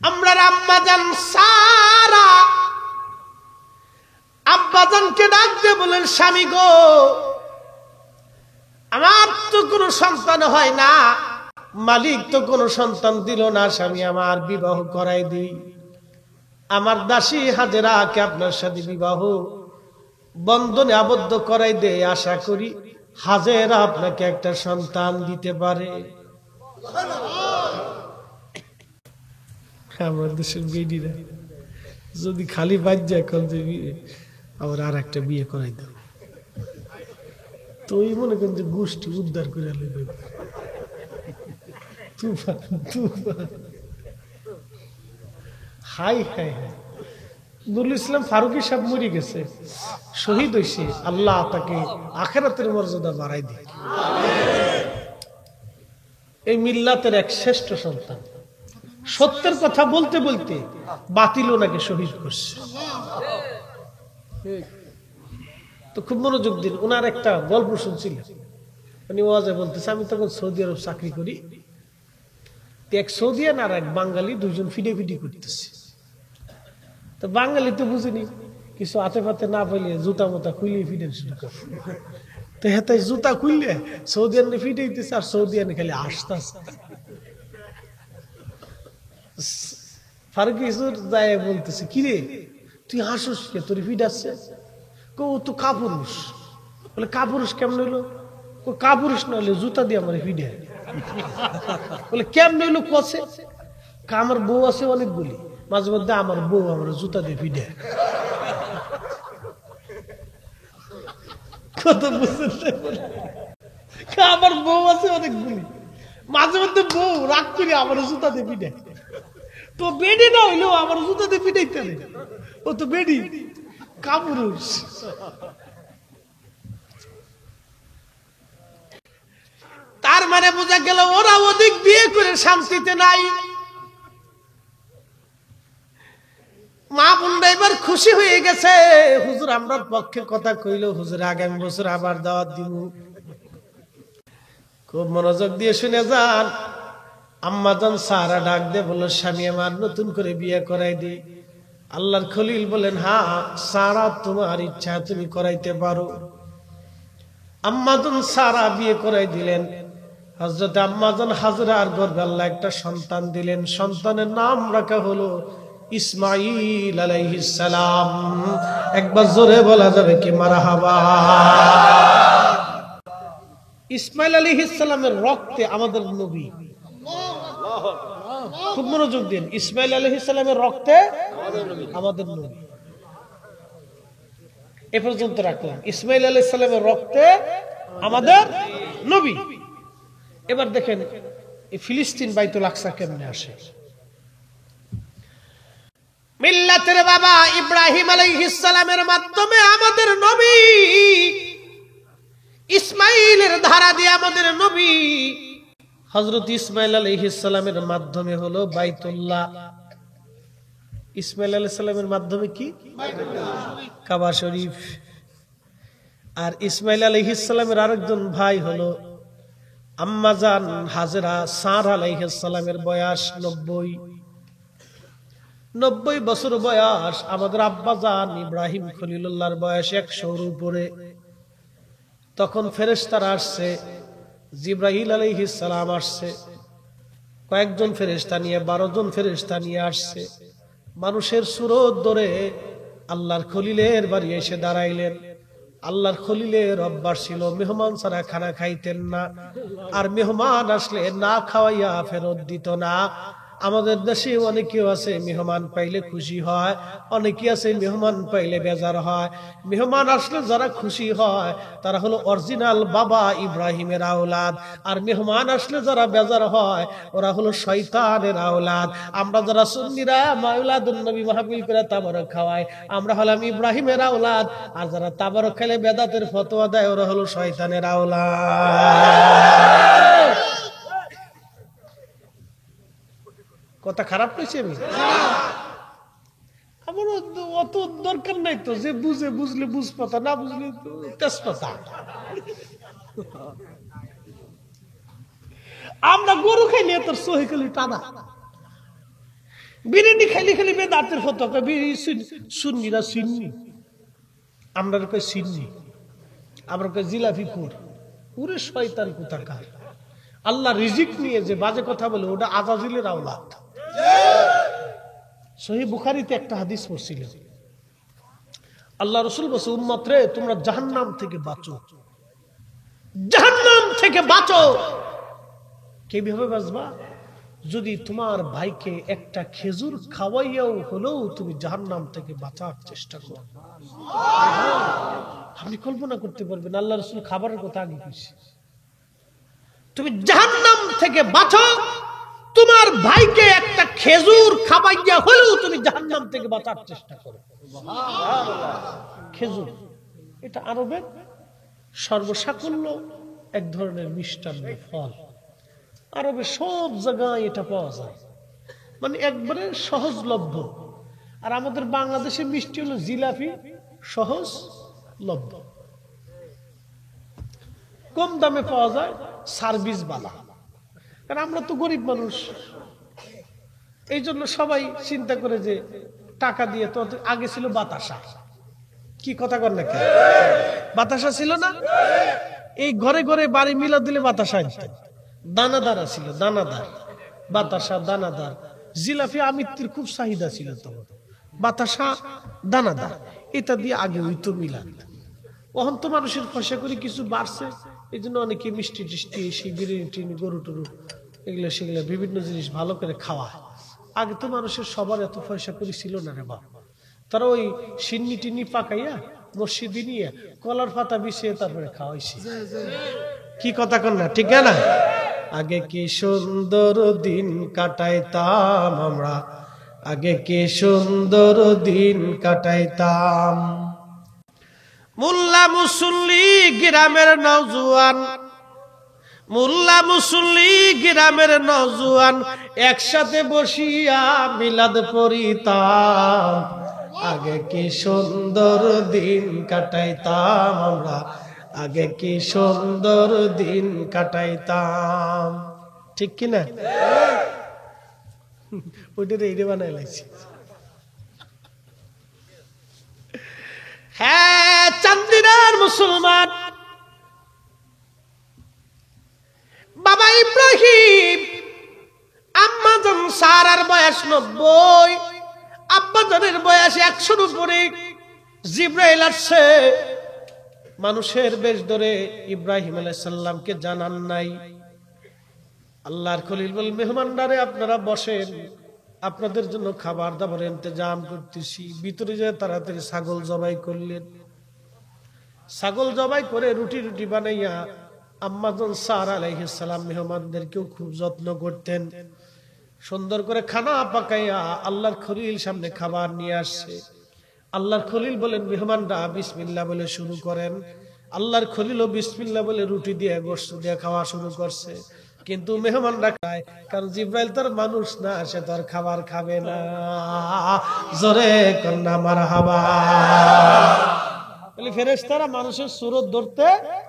আমরা আম্মাজান সারা আব্বাজানকে ডাক দিয়ে বলেন, স্বামী গো, আমার তো কোনো সন্তান হয় না, মালিক তো কোনো সন্তান দিল না, স্বামী আমার বিবাহ করাই দিই। আমার দাসী হাজেরাকে আপনার সাথে বিবাহ বন্ধনে আবদ্ধ করাই দে, আশা করি হাজেরা আপনাকে একটা সন্তান দিতে পারে। আমার দেশের মেয়েরা যদি খালি বাদ যায় কল যে আবার আর একটা বিয়ে করাই দাও, তো ওই মনে করেন যে গোষ্ঠী উদ্ধার করে নেবে। High high high, Nurul Islam Farooki সাহেব মরে গেছে, শহীদ হয়েছে, আল্লাহ তাকে আখিরাতের মর্যাদা বাড়াই দিক। এই মিল্লাতের এক শ্রেষ্ঠ সন্তান, সত্যের কথা বলতে বলতে বাতিল ওনাকে শহীদ করছে। তো খুব মনোযোগ দিন, ওনার একটা গল্প শুনছিলেন, উনি ওয়াজে বলতেছে, আমি তখন সৌদি আরব চাকরি করি, এক সৌদিয়ান আর এক বাঙালি দুইজন ফিডে ফিডি করতেছে। তো বাঙালি তো বুঝিনি কিছু, হাতে ফাতে না পাইলে জুতা মোতা খুইলে ফিডে শুরু করে। তো হেতাই জুতা খুললে সৌদিয়ানে ফিডে দিতেছে, আর সৌদিয়ানে খালি আসতে আসতে ফারুকী হুজুর যায় বলতেছে, কিরে তুই হাসুস কে, তোর ফিড আসছে? ও তো কাপুরুষ। বলে কাপুরুষ কেমন হইলো? কাপুরুষ না হলে জুতা দিয়ে আমার ফিডে। বলে কেমন হইলো কষে? আমার বউ আছে অনেকগুলি, মাঝে মধ্যে আমার বউ আমার জুতা দিয়ে ফিডে। কত বুঝতে, আমার বউ আছে অনেকগুলি, মাঝে মধ্যে বউ রাগ করে আমার জুতা দিয়ে ফিডে। তো বেডি না হইলেও আমার জুতা দিয়ে ফিডাইতে, ও তো বেডি, কাপুরুষ। তার মানে বোঝা গেল ওরা অধিক বিয়ে করে শান্তিতে নাই। মা বোনরা এবার খুশি হয়ে গেছে, হুজুর আমরা পক্ষে কথা কইল, হুজুর আগামী বছর আবার দাওয়াত দিব। খুব মনোযোগ দিয়ে শুনে যান। আম্মাজান সারা ডাক দিয়ে বলল, স্বামী আমার নতুন করে বিয়ে করাই দিই। আল্লাহর খলিল বলেন, হ্যাঁ সারা তোমার ইচ্ছা তুমি করাইতে পারো। আম্মাজান সারা বিয়ে করাই দিলেন। হযরত আম্মাজান হাজরার গর্ভে আল্লাহ একটা সন্তান দিলেন, সন্তানের নাম রাখা হলো ইসমাঈল আলাইহিস সালাম। একবার জোরে বলা যাবে কি মারহাবা। ইসমাঈল আলাইহিস সালামের রক্তে আমাদের নবী। খুব মনোযোগ দিন, ইসমাঈল আলাইহিস সালামের রক্তে আমাদের নবী। এ পর্যন্ত রাখলাম, ইসমাঈল আলাইহিস সালামের রক্তে আমাদের নবী। এবার দেখেন এই ফিলিস্তিন বাইতুল আকসা কেমনে আসে। মিল্লাতের বাবা ইব্রাহিম আলাইহিস সালামের মাধ্যমে আমাদের নবী, ইসমাঈলের ধারা দিয়ে আমাদের নবী, হযরত ইসমাঈল আলাইহিস সালামের মাধ্যমে হলো বাইতুল্লাহ। ইসমাঈল আলাইহিস সালামের মাধ্যমে কি? কাবা শরীফ। আর ইসমাঈল আলাইহিস সালামের আরেকজন ভাই হলো আম্মাজান হাজেরা সারা আলাইহিস সালামের বয়স 90 বছর বয়স। আমাদের আব্বাজান ইব্রাহিম খলিলুল্লাহর বয়স 100-এর উপরে। তখন ফেরেশতারা আসছে, জিবরাইল আলাইহিস সালাম আসছে, কয়েকজন ফেরেশতা নিয়ে 12 জন ফেরেশতা নিয়ে আসছে। মানুষের সুরত ধরে আল্লাহর খলিলের বাড়ি এসে দাঁড়াইলেন। আল্লাহর খলিলের অভ্যাস ছিল মেহমান ছাড়া খানা খাইতেন না, আর মেহমান আসলে না খাওয়াইয়া ফেরত দিত না। আমাদের দেশে অনেকেও আছে মেহমান পাইলে খুশি হয়, অনেকে আছে মেহমান পাইলে বেজার হয়। মেহমান আসলে যারা খুশি হয় তারা হলো অরিজিনাল বাবা ইব্রাহিমের আওলাদ, আর মেহমান আসলে যারা বেজার হয় ওরা হলো শয়তানের আওলাদ। আমরা যারা সুন্নিরা মাওলাদুন নবী মাহফিল করে তাবারক খাওয়াই, আমরা হলাম ইব্রাহিমের আওলাদ, আর যারা তাবারক খেলে বেদাতের ফতোয়া দেয় ওরা হলো শয়তানের আওলাদ। কথা খারাপ কইছি আমি? আমার অত দরকার নাই তো, যে বুঝে বুঝলে বুঝপাতা, না বুঝলে তেজপাতা। আমরা গরু খাইলে তোর সহিকলি টানা, বিরিয়ানি খাইলে খালি বেদাতের ফতোয়া, বিড়ি সুন্নিরা সুন্নি, আমরা কই সিন্নি, আমরা কই জিলাপি কুর, পুরে শয়তান কোথাকার। আল্লাহ রিজিক নিয়ে যে বাজে কথা বলে ওটা আজাজিলের আওলাদ। সহিহ বুখারীতে একটা হাদিস পড়ছিলেন, আল্লাহ রাসূল বলছে, উম্মত রে তোমরা জাহান্নাম থেকে বাঁচো, জাহান্নাম থেকে বাঁচো। কিভাবে বাঁচবা? যদি তোমার ভাইকে একটা খেজুর খাওয়াইয়াও হলেও তুমি জাহান্নাম থেকে বাঁচার চেষ্টা করো। আপনি কল্পনা করতে পারবেন, আল্লাহ রাসূল খাবারের কথা আগে কইছে, তুমি জাহান্নাম থেকে বাঁচো, তোমার ভাইকে একটা খেজুর খাওয়াইয়া হলেও তুমি জাহান্নাম থেকে বাঁচার চেষ্টা করো। খেজুর এটা আরবের সর্বসাকুল্য এক ধরনের মিষ্টান্ন ফল, আরবে সব জায়গায় এটা পাওয়া যায়, মানে একবারে সহজলভ্য। আর আমাদের বাংলাদেশের মিষ্টি হলো জিলাপি, সহজলভ্য, কম দামে পাওয়া যায়, সার্ভিস বালা। কারণ আমরা তো গরিব মানুষ, এই জন্য সবাই চিন্তা করে যে টাকা দিয়ে। তো আগে ছিল বাতাসা, কি কথা কর না, বাতাসা ছিল না, এই ঘরে ঘরে বাড়ি মিলা দিলে বাতাসা আনতেন। দানাদার ছিল, দানাদার বাতাসা, দানাদার জিলাপি আমিত্তির খুব চাহিদা ছিল তখন, বাতাসা দানাদার এটা দিয়ে আগে হইতো মিলাদ। এখন তো মানুষের পয়সা করে কিছু বাড়ছে, এই জন্য অনেকে মিষ্টি টিষ্টি, সেই বিরিয়ানি, গরু টরু, এগুলো সেগুলো বিভিন্ন জিনিস ভালো করে খাওয়া। আগে তো মানুষের সবার এত পয়সা করে ছিল না রে বাবা, তারা ওই সিন্নি টিন্নি পাকাইয়া মসজিদে নিয়ে কলার পাতা বিছিয়ে তারপরে খাওয়াইছে। কি কথা কন না, ঠিক না? আগে কি সুন্দর দিন কাটাইতাম আমরা, আগে কি সুন্দর দিন কাটাইতাম। মোল্লা মুসল্লি গ্রামের নওজোয়ান, মোল্লা মুসল্লি গ্রামের নওজোয়ান একসাথে বসিয়া মিলাদ পড়িতাম। আগে কি সুন্দর দিন কাটাইতাম আমরা, আগে কি সুন্দর দিন কাটাইতাম। ঠিক কিনা? ওইটা রেডি বানাই লাগছে। হ্যাঁ, চান্দিনার মুসলমান বাবা ইব্রাহিম, আম্মাজান সারার বয়স 90, আব্বাজানের বয়স 100-র উপরে। জিবরাইল আসছে মানুষের বেশ ধরে, ইব্রাহিম আলাইহিস সালামকে জানান নাই। আল্লাহর খলিল বল, মেহমানদারে আপনারা বসেন, আপনাদের জন্য খাবার দাবার ইন্তজাম করতেছি। ভিতরে যে তাড়াতাড়ি ছাগল জবাই করলেন, ছাগল জবাই করে রুটি রুটি বানাইয়া আম্মাজান সারা আলাইহিস সালাম মেহমানদেরকেও খুব যত্ন করতেন। সুন্দর করে খানা পাকাইয়া আল্লাহর খলিল সামনে খাবার নিয়ে আসছে। আল্লাহর খলিল বলেন, মেহমানরা বিসমিল্লাহ বলে শুরু করেন। আল্লাহর খলিলও বিসমিল্লাহ বলে রুটি দিয়ে গোশত দিয়ে খাওয়া শুরু করছে। কিন্তু মেহমানরা খায়, কারণ জিব্রাইল তার মানুষ না, সে তার খাবার খাবে না। জোরে কন্যা মারহাবা। বলে ফেরেশতারা মানুষের সুরত ধরতে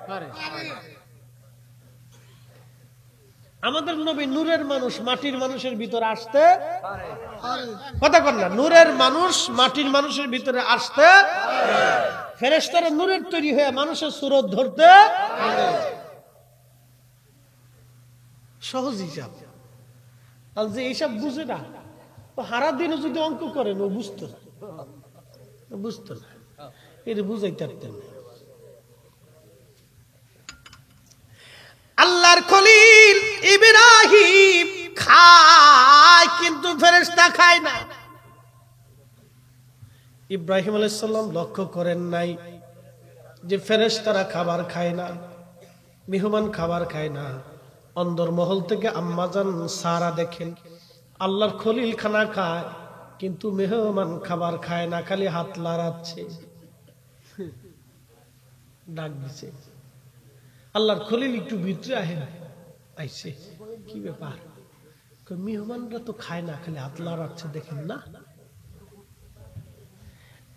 পারে। আমাদের নবী নূরের মানুষ, মাটির মানুষের ভিতরে আসতে পারে। কথা কন না, নূরের মানুষ মাটির মানুষের ভিতরে আসতে পারে। ফেরেশতারা নূরের তৈরি হয়ে মানুষের সুরত ধরতে পারে। সহজ হিসাব। আর যে এইসব বুঝে না, ও হারা দিনে যদি অঙ্ক করেন ও বুঝতো না, বুঝতো না, এটা বুঝাইতে পারতেন না। আল্লাহর খলিল ইব্রাহিম খায়, কিন্তু ফেরেশতা খায় না। ইব্রাহিম আলাইহিস সালাম লক্ষ্য করেন নাই যে ফেরেশতারা খাবার খায় না, মেহমান খাবার খায় না। অন্দরমহল থেকে আম্মাজান সারা দেখেন আল্লাহর খলিল খানা খায়, কিন্তু মেহমান খাবার খায় না, খালি হাত লাড়াচ্ছে। ডাক দিছে, আল্লাহর খলিল একটু ভিতরে আহেন। আইছে, কি ব্যাপার? মেহমানরা তো খায় না, খালি হাত লাড়াচ্ছে, দেখেন না।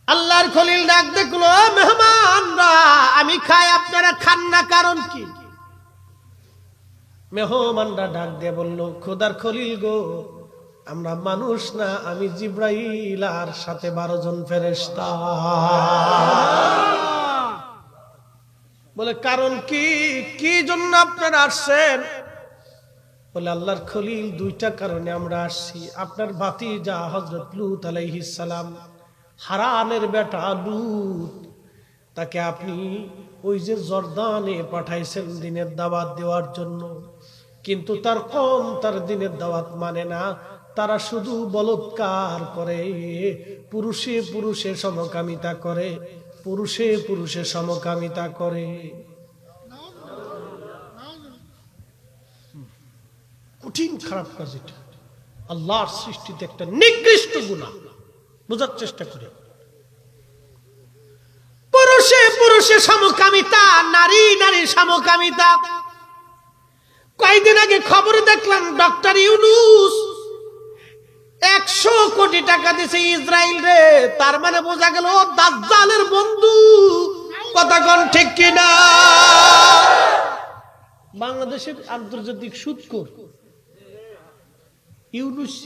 আল্লাহর খলিল ডাক দেখলো, মেহমানরা আমি খাই, আপনারা খান না, কারণ কি? মেহমানরা ডাক দিয়ে বলল, খোদার খলিল গো, আমরা মানুষ না, আমি জিব্রাইল আর সাথে 12 জন ফেরেশতা। বলে কারণ কি, কি জন্য আপনারা আসছেন? বলে আল্লাহর খলিল, দুইটা কারণে আমরা আসছি। আপনার ভাতিজা হযরত লূত আলাইহিস সালাম, হারানের বেটা লূত, তাকে আপনি ওই যে জর্দানে পাঠাইছেন দিনের দাওয়াত দেওয়ার জন্য, কিন্তু তার কম তার দিনের দাওয়াত মানে না। তারা শুধু বলৎকার করে, পুরুষে পুরুষে সমকামিতা করে, পুরুষে পুরুষে সমকামিতা করে। কঠিন খারাপ কাজ এটা, আল্লাহর সৃষ্টিতে একটা নিকৃষ্ট গুনাহ। বোঝার চেষ্টা করে, পুরুষে পুরুষে সমকামিতা, নারী নারী সমকামিতা। কয়েকদিন আগে খবরে দেখলাম ডক্টর ইউনূস 100 কোটি টাকা দিছে ইসরায়েল রে। তার মানে বোঝা গেল দাজ্জালের বন্ধু। কথা কোন ঠিক কিনা? বাংলাদেশের আন্তর্জাতিক সুদখোর ইউনূস,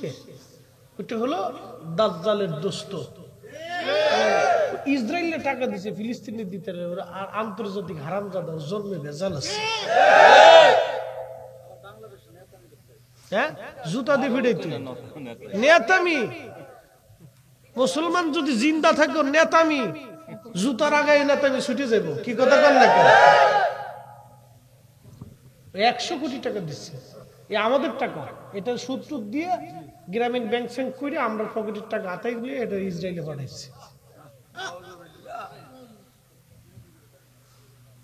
ওটা হলো দাজ্জালের দোস্ত। ইসরায়েলে টাকা দিছে, ফিলিস্তিনে দিতে, আর আন্তর্জাতিক হারামজাদা জন্মে ভেজাল আছে। হ্যাঁ, জুতা দিয়ে ফিরাইতে নেতামি। মুসলমান যদি জিন্দা থাকো নেতামি, জুতার আগায় নেতামি ছুটে যাব। কি কথা কন না কেন? 100 কোটি টাকা দিচ্ছে, এ আমাদের টাকা। এটা সুদ টুদ দিয়ে গ্রামীণ ব্যাংক স্যাংক করে আমরা পকেটের টাকা আতাই দিয়ে এটা ইসরায়েলে পাঠাইছে।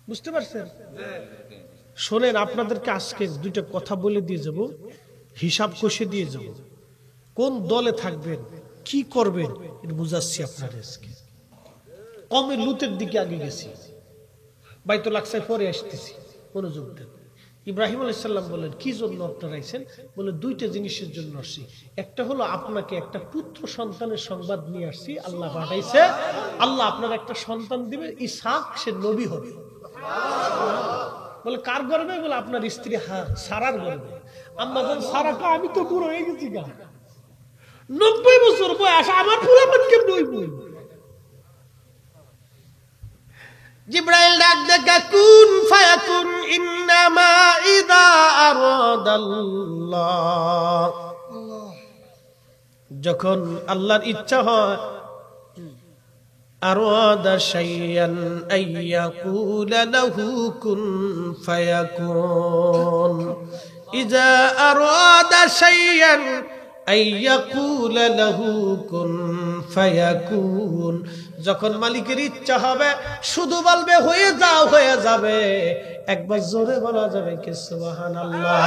বুঝতে পারছেন? শোনেন, আপনাদেরকে আজকে দুইটা কথা বলে দিয়ে যাব, হিসাব কষে দিয়ে যাব। কোন দলে থাকবেন, কি করবেন, এটা বুঝাচ্ছি আপনাদের। আজকে কমে লুতের দিকে আগে গেছি, বাইতুল আকসায় পরে আসতেছি। মনোযোগ দেন। ইব্রাহিম আলাইহিস সালাম বলেন, কি জন্য আপনারা আইছেন? বলে দুইটা জিনিসের জন্য আসছি। একটা হলো আপনাকে একটা পুত্র সন্তানের সংবাদ নিয়ে আসছি, আল্লাহ পাঠাইছে। আল্লাহ আপনার একটা সন্তান দিবে, ইসহাক, সে নবী হবে। বলে কার গর্বে? বলে আপনার স্ত্রী সারার গর্বে। আম্মা বলেন, সারা কা? আমি তো বুড়ো হয়ে গেছি গা, 90 বছর বয়স, আমার পুরাতন কেমন হইব? জিবরাইল ডাক দেখা, কুন ফায়াকুন, ইন্নামা ইযা আরাদাল্লাহ, যখন আল্লাহর ইচ্ছা হয়, আরাদা শাইয়ান আইয়াকুলা লাহু কুন ফায়াকুন। ইযা আরাদা শাইয়ান আইয়াকুলা লাহু কুন ফায়াকুন, যখন মালিকের ইচ্ছা হবে শুধু বলবে হয়ে যাও, হয়ে যাবে। একবার জোরে বলা যাবে কি সুবহানাল্লাহ?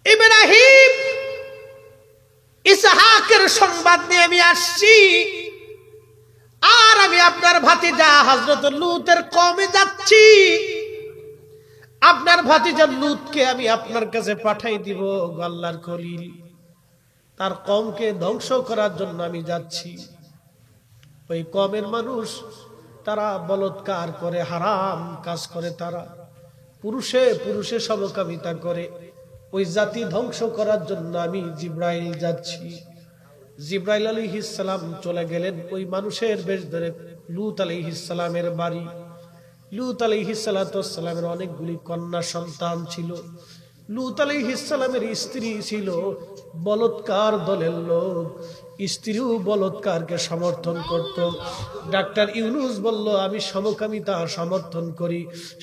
ইব্রাহিম ইসহাকের সংবাদ নিয়ে আমি আসছি, আর আমি আপনার ভাতিজা হযরত লূতের কওমে যাচ্ছি। আপনার ভাতিজা লূতকে আমি আপনার কাছে পাঠাই দিব। আল্লাহর খলিল, তার কওমকে ধ্বংস করার জন্য আমি যাচ্ছি। ওই কওমের মানুষ, তারা বলৎকার করে, হারাম কাজ করে, তারা পুরুষে পুরুষে সমকামিতা করে। ওই জাতি ধ্বংস করার জন্য আমি জিবরাইল যাচ্ছি। জিবরাইল আলাইহিস সালাম চলে গেলেন ওই মানুষের বেশ ধরে লূত আলাইহিস সালামের বাড়ি। লূত আলাইহিস সালামের অনেকগুলি কন্যা সন্তান ছিল। লূত আলাইহিস সালামের স্ত্রী ছিল বলৎকার দলের লোক, স্ত্রীও বলৎকারকে সমর্থন করত। ডাক্তার ইউনূস বলল, আমি সমকামিতা সমর্থন করি।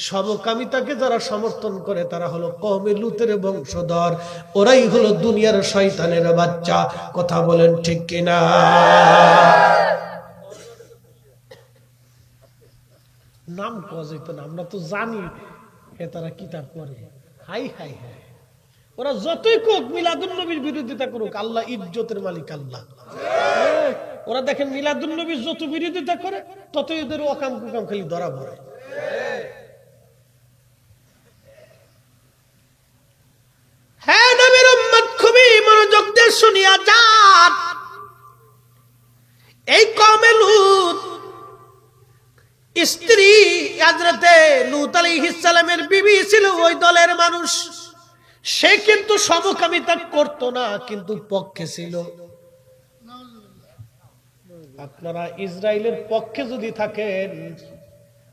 সমকামিতাকে যারা সমর্থন করে তারা হলো কওমে লূতের বংশধর, ওরাই হলো দুনিয়ার শয়তানের বাচ্চা। কথা বলেন ঠিক কিনা? নাম পাওয়া যেত না, আমরা তো জানি হে তারা কিতাব করে। হাই হাই হাই, ওরা যতই কোক মিলাদুন নবীর বিরোধিতা করুক, আল্লাহ ইজ্জতের মালিক আল্লাহ। ওরা দেখেন মিলাদুন নবীর যত বিরোধিতা করে ততই এদের অকাম কুকাম খালি ধরা পড়ে। হ্যাঁ নবীর উম্মত, খুবই মনোযোগ দিয়ে শুনিয়া যান। এই কওমে লূত স্ত্রী হযরতে লূত আলাইহিস সালামের বিবি ছিল ওই দলের মানুষ। সে কিন্তু সমকামিতা করত না, কিন্তু পক্ষে ছিল। আপনারা ইসরায়েলের পক্ষে যদি থাকেন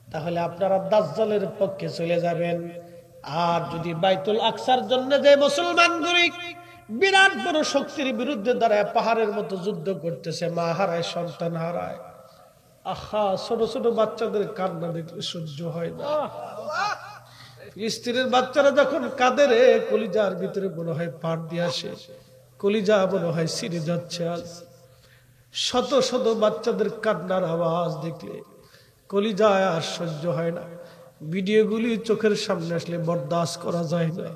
তাহলে আপনারা দাজ্জালের পক্ষে চলে যাবেন। আর যদি বাইতুল আকসার জন্য যে মুসলমানগুলো বিরাট বড় শক্তির বিরুদ্ধে দাঁড়ায় পাহাড়ের মতো যুদ্ধ করতেছে, মা হারায়, সন্তান হারায়, আহা, ছোট ছোট বাচ্চাদের কান্না দেখলে সহ্য হয় না। স্ত্রীর বাচ্চারা যখন কাঁদে রে, কলিজার ভিতরে মনে হয় পাট দিয়ে আসে, কলিজা মনে হয় ছিঁড়ে যাচ্ছে। আজ শত শত বাচ্চাদের কান্নার আওয়াজ দেখলে কলিজায় আর সহ্য হয় না। ভিডিওগুলি চোখের সামনে আসলে বরদাস্ত করা যায় না।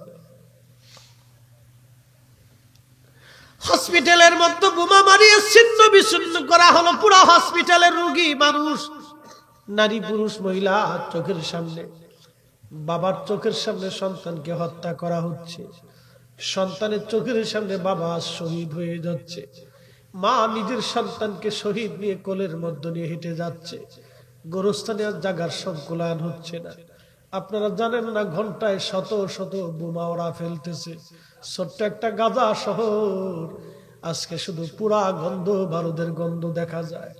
হসপিটালের মধ্যে বোমা মারিয়ে ছিন্ন বিচ্ছিন্ন করা হলো পুরো হসপিটালের রোগী মানুষ, নারী পুরুষ মহিলা চোখের সামনে। বাবার চোখের সামনে সন্তানকে হত্যা করা হচ্ছে, সন্তানের চোখের সামনে বাবা শহীদ হয়ে যাচ্ছে, মা নিজের সন্তানকে শহীদ নিয়ে কোলের মধ্যে নিয়ে হেঁটে যাচ্ছে। গোরস্থানে আর জাগার সংকুলান হচ্ছে না। আপনারা জানেন না ঘন্টায় শত শত বোমা ওরা ফেলতেছে। ছোট্ট একটা গাজা শহর আজকে শুধু পুরা গন্ধ, বারুদের গন্ধ দেখা যায়।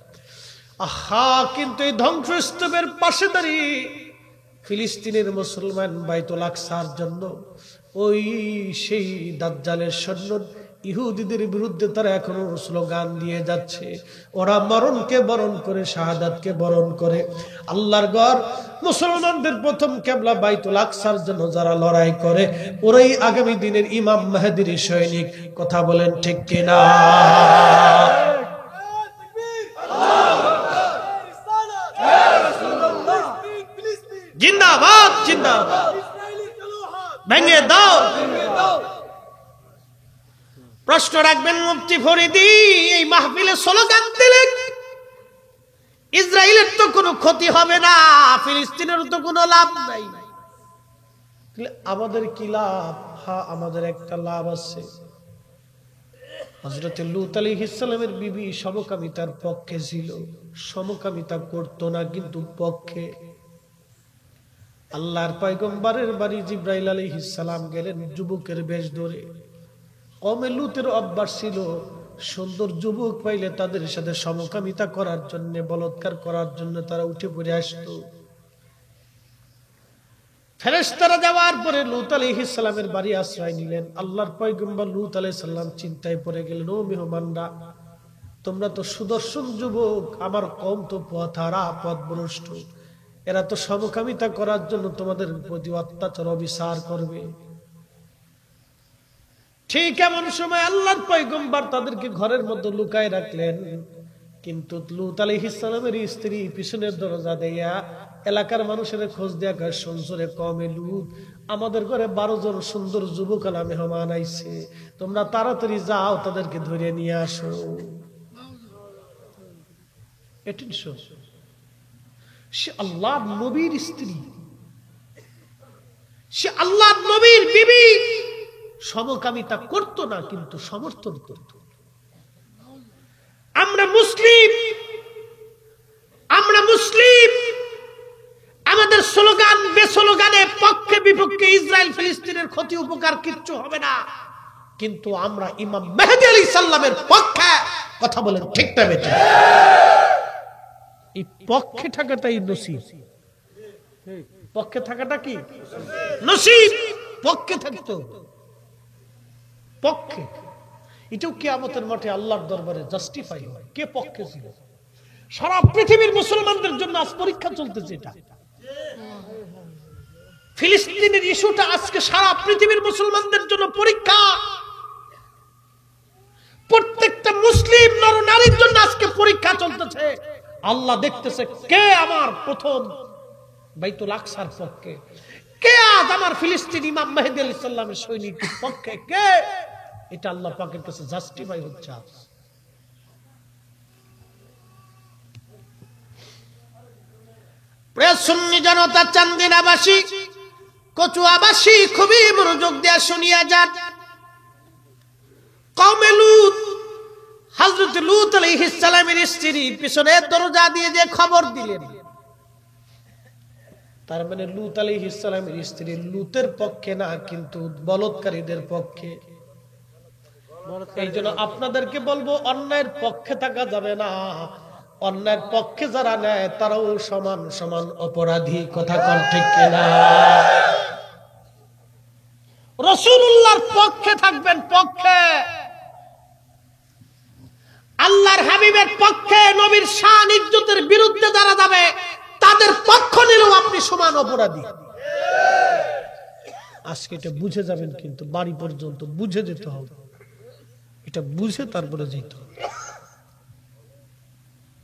আহা, কিন্তু এই ধ্বংসস্তূপের পাশে দাঁড়িয়ে ফিলিস্তিনের মুসলমান বাইতুল আকসার জন্য ওই সেই দাজ্জালের সৈন্য ইহুদিদের বিরুদ্ধে তারা এখনো স্লোগান দিয়ে যাচ্ছে। ওরা মরণকে বরণ করে, শাহাদাতকে বরণ করে। আল্লাহর ঘর মুসলমানদের প্রথম কিবলা বাইতুল আকসার জন্য যারা লড়াই করে, ওরাই আগামী দিনের ইমাম মেহেদীর সৈনিক। কথা বলেন ঠিক কিনা? জিন্দাবাদ, জিন্দাবাদ, ভেঙে দাও। প্রশ্ন রাখবেন মুফতি ফরিদি, এই মাহফিলে স্লোগান দিলেন ইসরায়েলের তো কোনো ক্ষতি হবে না, ফিলিস্তিনের তো কোনো লাভ নাই, আমাদের কি লাভ? হ্যাঁ, আমাদের একটা লাভ আছে। হযরত লূত আলাইহিস সালামের বিবি সমকামিতার পক্ষে ছিল, সমকামিতা করতো না কিন্তু পক্ষে। আল্লাহর পয়গম্বরের বাড়ি জিবরাইল আলাইহিস সালাম গেলেন যুবকের বেশ ধরে। কওমে লূতের অভ্যাস ছিল সুন্দর যুবক পাইলে তাদের সাথে সমকামিতা করার জন্য, বলাৎকার করার জন্য তারা উঠে পড়ে আসতো। ফেরেশতারা যাওয়ার পরে লূত আলাইহিস সালামের বাড়ি আশ্রয় নিলেন। আল্লাহর পয়গম্বর লূত আলাইহিস সালাম চিন্তায় পড়ে গেলেন, ও মেহমানরা, তোমরা তো সুদর্শন যুবক, আমার কওম তো পথহারা, পথভ্রষ্ট, এরা তো সমকামিতা করার জন্য তোমাদের প্রতি অত্যাচার অবিচার করবে। ঠিক এমন সময় আল্লাহর পয়গম্বর তাদেরকে ঘরের মধ্যে লুকায় রাখলেন। কিন্তু লূত আলাইহিস সালামের স্ত্রী পিছনের দরজা দিয়া এলাকার মানুষের খোঁজ দিয়া কয়, শুনছরে কওমে লূত, আমাদের ঘরে 12 জন সুন্দর যুবক আলা মেহমান আইছে, তোমরা তাড়াতাড়ি যাও, তাদেরকে ধরে নিয়ে আসো। সে আল্লাহর নবীর স্ত্রী, সে আল্লাহর নবীর বিবি, সমকামিতা করত না কিন্তু সমর্থন করত। আমরা মুসলিম, আমরা মুসলিম, আমাদের স্লোগান বেস্লোগানে পক্ষে বিপক্ষে, ইসরায়েল ফিলিস্তিনের ক্ষতি উপকার কিচ্ছু হবে না, কিন্তু আমরা ইমাম মেহেদী আলাইহিস সালামের পক্ষে। কথা বলেন ঠিক না বেটা? এই পক্ষে থাকাটাই নসিব। পক্ষে থাকাটা কি নসিব? পক্ষে থাকতো, পক্ষে। এটাও কিয়ামতের মাঠে আল্লাহর দরবারে জাস্টিফাই হয় কে পক্ষে ছিল। সারা পৃথিবীর মুসলমানদের জন্য আজ পরীক্ষা চলতেছে। এটা ফিলিস্তিনের ইস্যুটা আজকে সারা পৃথিবীর মুসলমানদের জন্য পরীক্ষা। প্রত্যেকটা মুসলিম নর নারীর জন্য আজকে পরীক্ষা চলতেছে। আল্লাহ দেখতেছে কে আমার প্রথম বাইতুল আকসার পক্ষে, কে আজ আমার ফিলিস্তিন ইমাম মেহেদী আলাইহিস সালামের সৈনিকের পক্ষে, কে? এটা আল্লাহ পাকের কাছে জাস্টিফাই হচ্ছে আজ। প্রিয় সুন্নি জনতা, চান্দিনাবাসী, কচুয়াবাসী, খুবই মনোযোগ দিয়ে শুনিয়া যান। কওমে লূত, হযরত লূত আলাইহিস সালামের স্ত্রী পিছনের দরজা দিয়ে যে খবর দিলেন, তার মানে লূত আলাইহিস সালামের স্ত্রী লূতের পক্ষে না, কিন্তু বলৎকারীদের পক্ষে। এই জন্য আপনাদেরকে বলবো, অন্যায়ের পক্ষে থাকা যাবে না। অন্যায়ের পক্ষে যারা নেয় তারাও সমান সমান অপরাধী। কথা কোন ঠিক কিনা? রাসূলুল্লাহর পক্ষে থাকবেন, পক্ষে। আল্লাহর হাবিবের পক্ষে, নবীর শান ইজ্জতের বিরুদ্ধে যারা যাবে তাদের পক্ষ নিলেও আপনি সমান অপরাধী। আজকে এটা বুঝে যাবেন, কিন্তু বাড়ি পর্যন্ত বুঝে যেতে হবে। এটা বুঝে তারপরে যেতে হবে।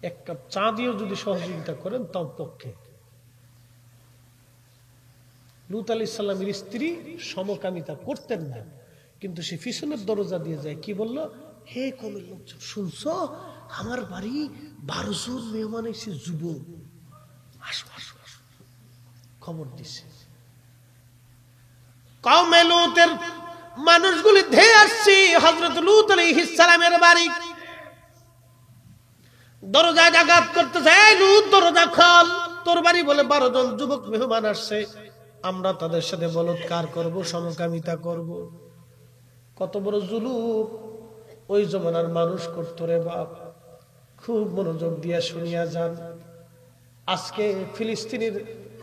এক কাপ চা দিয়েও যদি সহযোগিতা করেন তার পক্ষে। লূত আলাইহিস সালামের স্ত্রী সমকামিতা করতেন না, কিন্তু সে পিছনের দরজা দিয়ে যায়, কি বলল? হে কমের লোকজন, শুনছো আমার বাড়ি 12 জন মেহমান এসে, যুবক, আসো আসো আসো, খবর দিছে। কওমে লূতের মানুষগুলি ধেয়ে আসছে হযরত লূত আলাইহিস সালামের বাড়ি। দরজায় আঘাত করতেছে, এই লূত দরজা খোল, তোর বাড়ি বলে 12 জন যুবক মেহমান আসছে, আমরা তাদের সাথে বলাৎকার করব, সমকামিতা করব। কত বড় জুলুম ওই জমানার মানুষ করতো রে বাপ। খুব মনোযোগ দিয়ে শুনিয়া যান। আজকে ফিলিস্তিনের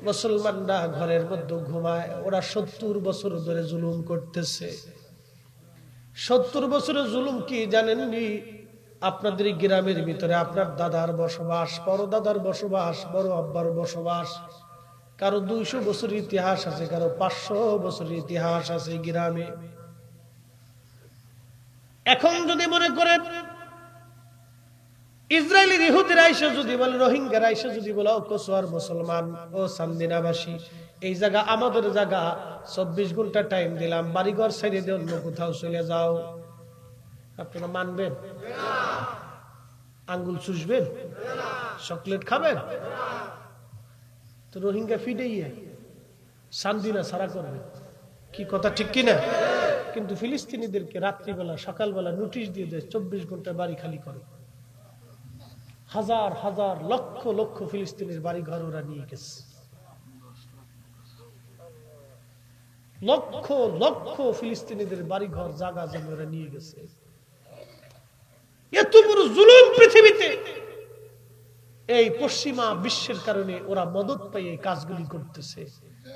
মুসলমানরা ঘরের মধ্যে ঘুমায়, ওরা 70 বছর ধরে জুলুম করতেছে। 70 বছরের জুলুম কি জানেননি? আপনাদের গ্রামের ভিতরে আপনার দাদার বসবাস, বড় দাদার বসবাস, বড় আব্বার বসবাস, কারো 200 বছরের ইতিহাস আছে, কারো 500 বছরের ইতিহাস আছে গ্রামে। এখন যদি মনে করেন ইসরায়েলি ইহুদিরা এসে যদি বলে, রোহিঙ্গারা এসে যদি বলে, ও কসোয়ার মুসলমান, ও সান্দিনাবাসী, এই জায়গা আমাদের জায়গা, 24 ঘন্টা টাইম দিলাম, বাড়িঘর ছেড়ে দিয়ে অন্য কোথাও চলে যাও, আপনারা মানবেন? আঙ্গুল চুষবেন? চকলেট খাবেন? তো রোহিঙ্গা ফিডেইয়া সান্দিনা ছাড়া করবে কি? কথা ঠিক কিনা? কিন্তু ফিলিস্তিনিদেরকে রাত্রিবেলা সকালবেলা নোটিশ দিয়ে দেয়, 24 ঘন্টা বাড়ি খালি করে। হাজার হাজার লক্ষ লক্ষ ফিলিস্তিনের বাড়ি ঘর ওরা নিয়ে গেছে। লক্ষ লক্ষ ফিলিস্তিনিদের বাড়ি ঘর জায়গা জমি ওরা নিয়ে গেছে। এত বড় জুলুম পৃথিবীতে এই পশ্চিমা বিশ্বের কারণে ওরা মদত পাই এই কাজগুলি করতেছে।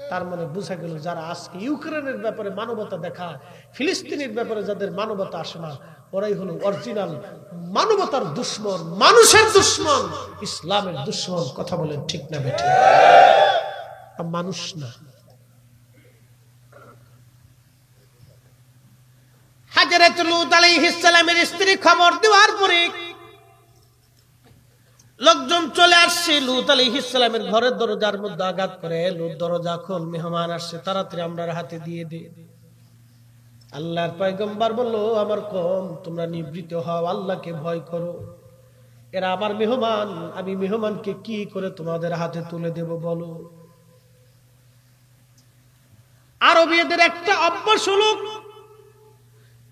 তার মানে বোঝা গেল, যারা আজকে ইউক্রেনের ব্যাপারে মানবতা দেখায়, ফিলিস্তিনের ব্যাপারে যাদের মানবতা আসে না, ওরাই হলো অরিজিনাল মানবতার দুশ্মন, মানুষের দুশ্মন, ইসলামের দুশ্মন। কথা বলেন ঠিক না বেঠিক? মানুষ না। হযরত লূত আলাইহিস সালামের স্ত্রী খবর দেওয়ার পরে লোকজন চলে আসছে, লূত আলাইহিস সালামের ঘরের দরজার মধ্যে আঘাত করে, লূত দরজা খোল, মেহমান আসছে, তাড়াতাড়ি আমরার হাতে দিয়ে দে। আল্লাহর পয়গম্বর বলল, আমার কওম, তোমরা নিবৃত হও, আল্লাহকে ভয় করো, এরা আমার মেহমান, আমি মেহমানকে কি করে তোমাদের হাতে তুলে দেব বলো? আরবীদের একটা অভ্যাস হলো,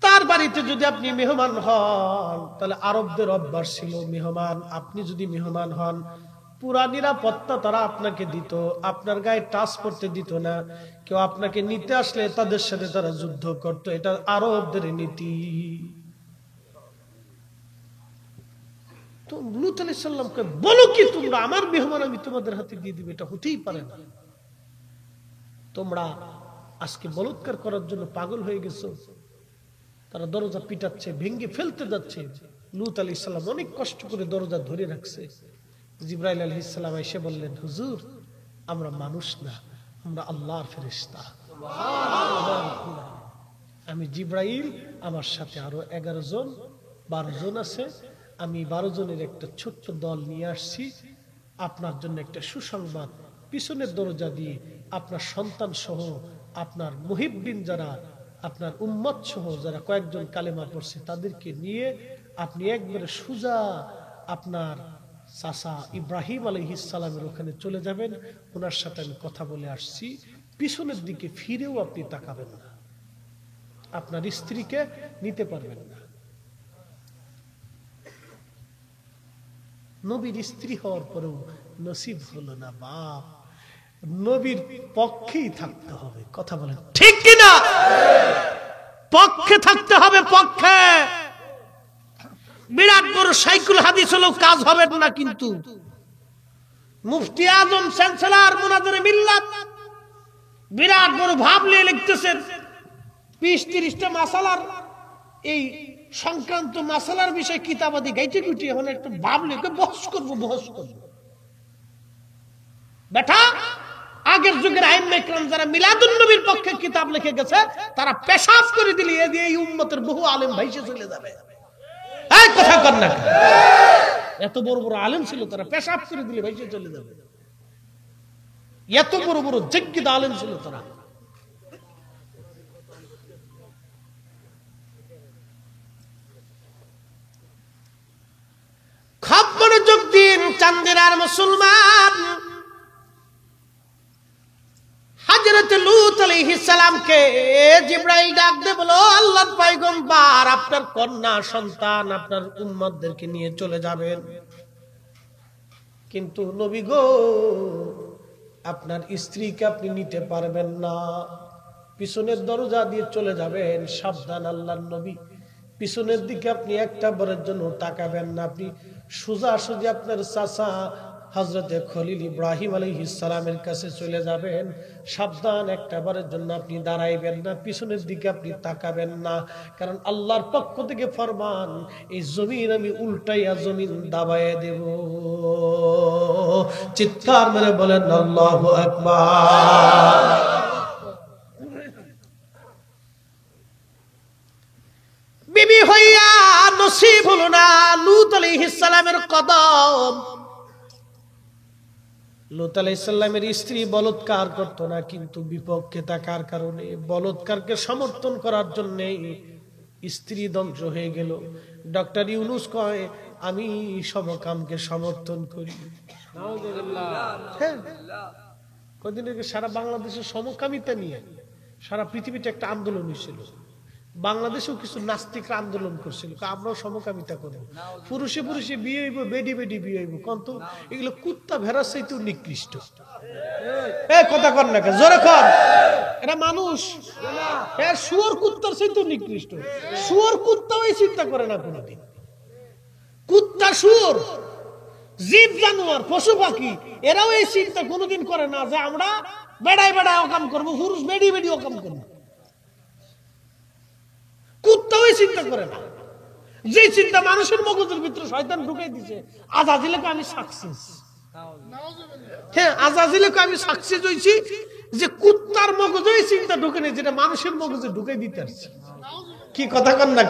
তার বাড়িতে যদি আপনি মেহমান হন, তাহলে আরবদের অভ্যাস ছিল, মেহমান আপনি যদি মেহমান হন, পুরা নিরাপত্তা তারা আপনাকে দিত, আপনার গায়ে টাচ করতে দিত না। কেউ আপনাকে নিতে আসলে তাদের সাথে তারা যুদ্ধ করত। এটা আরবদের নীতি। তো লূত আলাইহিস সালামকে বলো কি, তোমরা আমার মেহমান আমি তোমাদের হাতে দিয়ে দিবে? এটা হতেই পারে না। তোমরা আজকে বলাৎকার করার জন্য পাগল হয়ে গেছো। তারা দরজা পিটাচ্ছে, ভেঙে ফেলতে যাচ্ছে। লূত আলাইহিস সালাম অনেক কষ্ট করে দরজা ধরে রাখছে। জিবরাইল আলাইহিস সালাম এসে বললেন, হুজুর, আমরা মানুষ না, আমরা আল্লাহর ফেরেশতা। আমি জিবরাইল, আমার সাথে আরো 11 জন 12 জন আছে। আমি 12 জনের একটা ছোট্ট দল নিয়ে আসছি আপনার জন্য একটা সুসংবাদ। পিছনের দরজা দিয়ে আপনার সন্তান সহ, আপনার মুহিব্বিন যারা, আপনার উম্মত সহ যারা কয়েকজন কালেমা পড়ছে, তাদেরকে নিয়ে আপনি একবারে সোজা আপনার চাচা ইব্রাহিম আলাইহিস সালামের ওখানে চলে যাবেন। ওনার সাথে আমি কথা বলে আসছি। পিছনের দিকে ফিরেও আপনি তাকাবেন না, আপনার স্ত্রীকে নিতে পারবেন না। নবীর স্ত্রী হওয়ার পরেও নসিব হলো না বাপ। নবীর পক্ষেই থাকতে হবে। কথা বলেন ঠিক কিনা? পক্ষে থাকতে হবে, পক্ষে। বিরাট বড় সাইকুল হাদিস হলেও কাজ হবে না। কিন্তু মুফতি আজম চ্যান্সেলর মুনাজারে মিল্লাত বিরাট বড় ভাব নিয়ে লিখতেছেন 20-30টা মাসালার এই সংক্রান্ত মাসালার বিষয় কিতাবাদি গাইতে গুটি এখন একটু ভাব লিখে বহস করবো। বেটা, আগের যুগের আইম্মে ইকরাম যারা মিলাদুন নবীর পক্ষে কিতাব লিখে গেছে তারা পেশাব করে দিলে এই উম্মতের বহু আলেম ভাইসে চলে যাবে। এই কথা কর না, এত বড় বড় আলেম ছিল তারা পেশাব করে দিলে ভাইসে চলে যাবে। এত বড় বড় যোগ্য আলেম ছিল তারা। খুব মনোযোগ দিন চান্দিরার মুসলমান। হযরত লূত আলাইহিস সালামকে জিবরাইল ডাক দিয়ে বলল, আল্লাহর পয়গম্বর আপনার কন্যা সন্তান আপনার উম্মতদেরকে নিয়ে চলে যাবেন, কিন্তু নবী গো আপনার স্ত্রীকে আপনি নিতে পারবেন না, পিছনের দরজা দিয়ে চলে যাবেন। সাবধান আল্লাহর নবী, পিছনের দিকে আপনি একটা বারের জন্য তাকাবেন না, আপনি সোজাসুজি আপনার চাচা হযরতে খলিল ইব্রাহিম আলাইহিস সালামের কাছে চলে যাবেন। সাবধান, একটা বারের জন্য আপনি দাঁড়াইবেন না, পিছনের দিকে আপনি তাকাবেন না, কারণ আল্লাহর পক্ষ থেকে ফরমান এই জমিন আমি উল্টাইয়া জমিন দাবাইয়া দেব। চিৎকার মেরে বলেন আল্লাহু আকবার। বিবি হইয়া নসিব হলো না লূত আলাইহিস সালামের কদম। লূত আলাইহিস সালামের স্ত্রী বলৎকার করতো না, কিন্তু বিপক্ষে থাকার কারণে বলৎকারকে সমর্থন করার জন্য স্ত্রী ধ্বংস হয়ে গেল। ডক্টর ইউনুস কয় আমি সমকামকে সমর্থন করি। হ্যাঁ, কদিন আগে সারা বাংলাদেশের সমকামিতা নিয়ে সারা পৃথিবীতে একটা আন্দোলন হয়েছিল। বাংলাদেশেও কিছু নাস্তিকরা আন্দোলন করছিল, আমরাও সমকামিতা করবো, পুরুষে পুরুষে বিয়ে হইব, বেডি বেডি বিয়ে হইব। কিন্তু এগুলো কুত্তা ভেড়ার চাইতেও নিকৃষ্ট। কথা কর না, জোরে কর, এটা মানুষ। শুয়োর কুত্তার চাইতেও নিকৃষ্ট। শুয়োর কুত্তাও এই চিন্তা করে না কোনোদিন। কুত্তা শুয়োর জীব জানোয়ার পশু পাখি এরাও এই চিন্তা কোনোদিন করে না যে আমরা বেড়ায় বেড়ায় অকাম করবো, পুরুষ বেডি বেডি অকাম করবো। কুত্তাও চিন্তা করে না। যে চিন্তা মানুষের মগজের ভিতরে শয়তান ঢুকাই দিছে, আজাজিলকে আমি সাকসেস। হ্যাঁ, আজাজিলকে আমি সাকসেস হইছি যে কুত্তার মগজে এই চিন্তা ঢুকে নেই, যেটা মানুষের মগজে ঢুকাই দিতে আসছে। কি কথা কন না?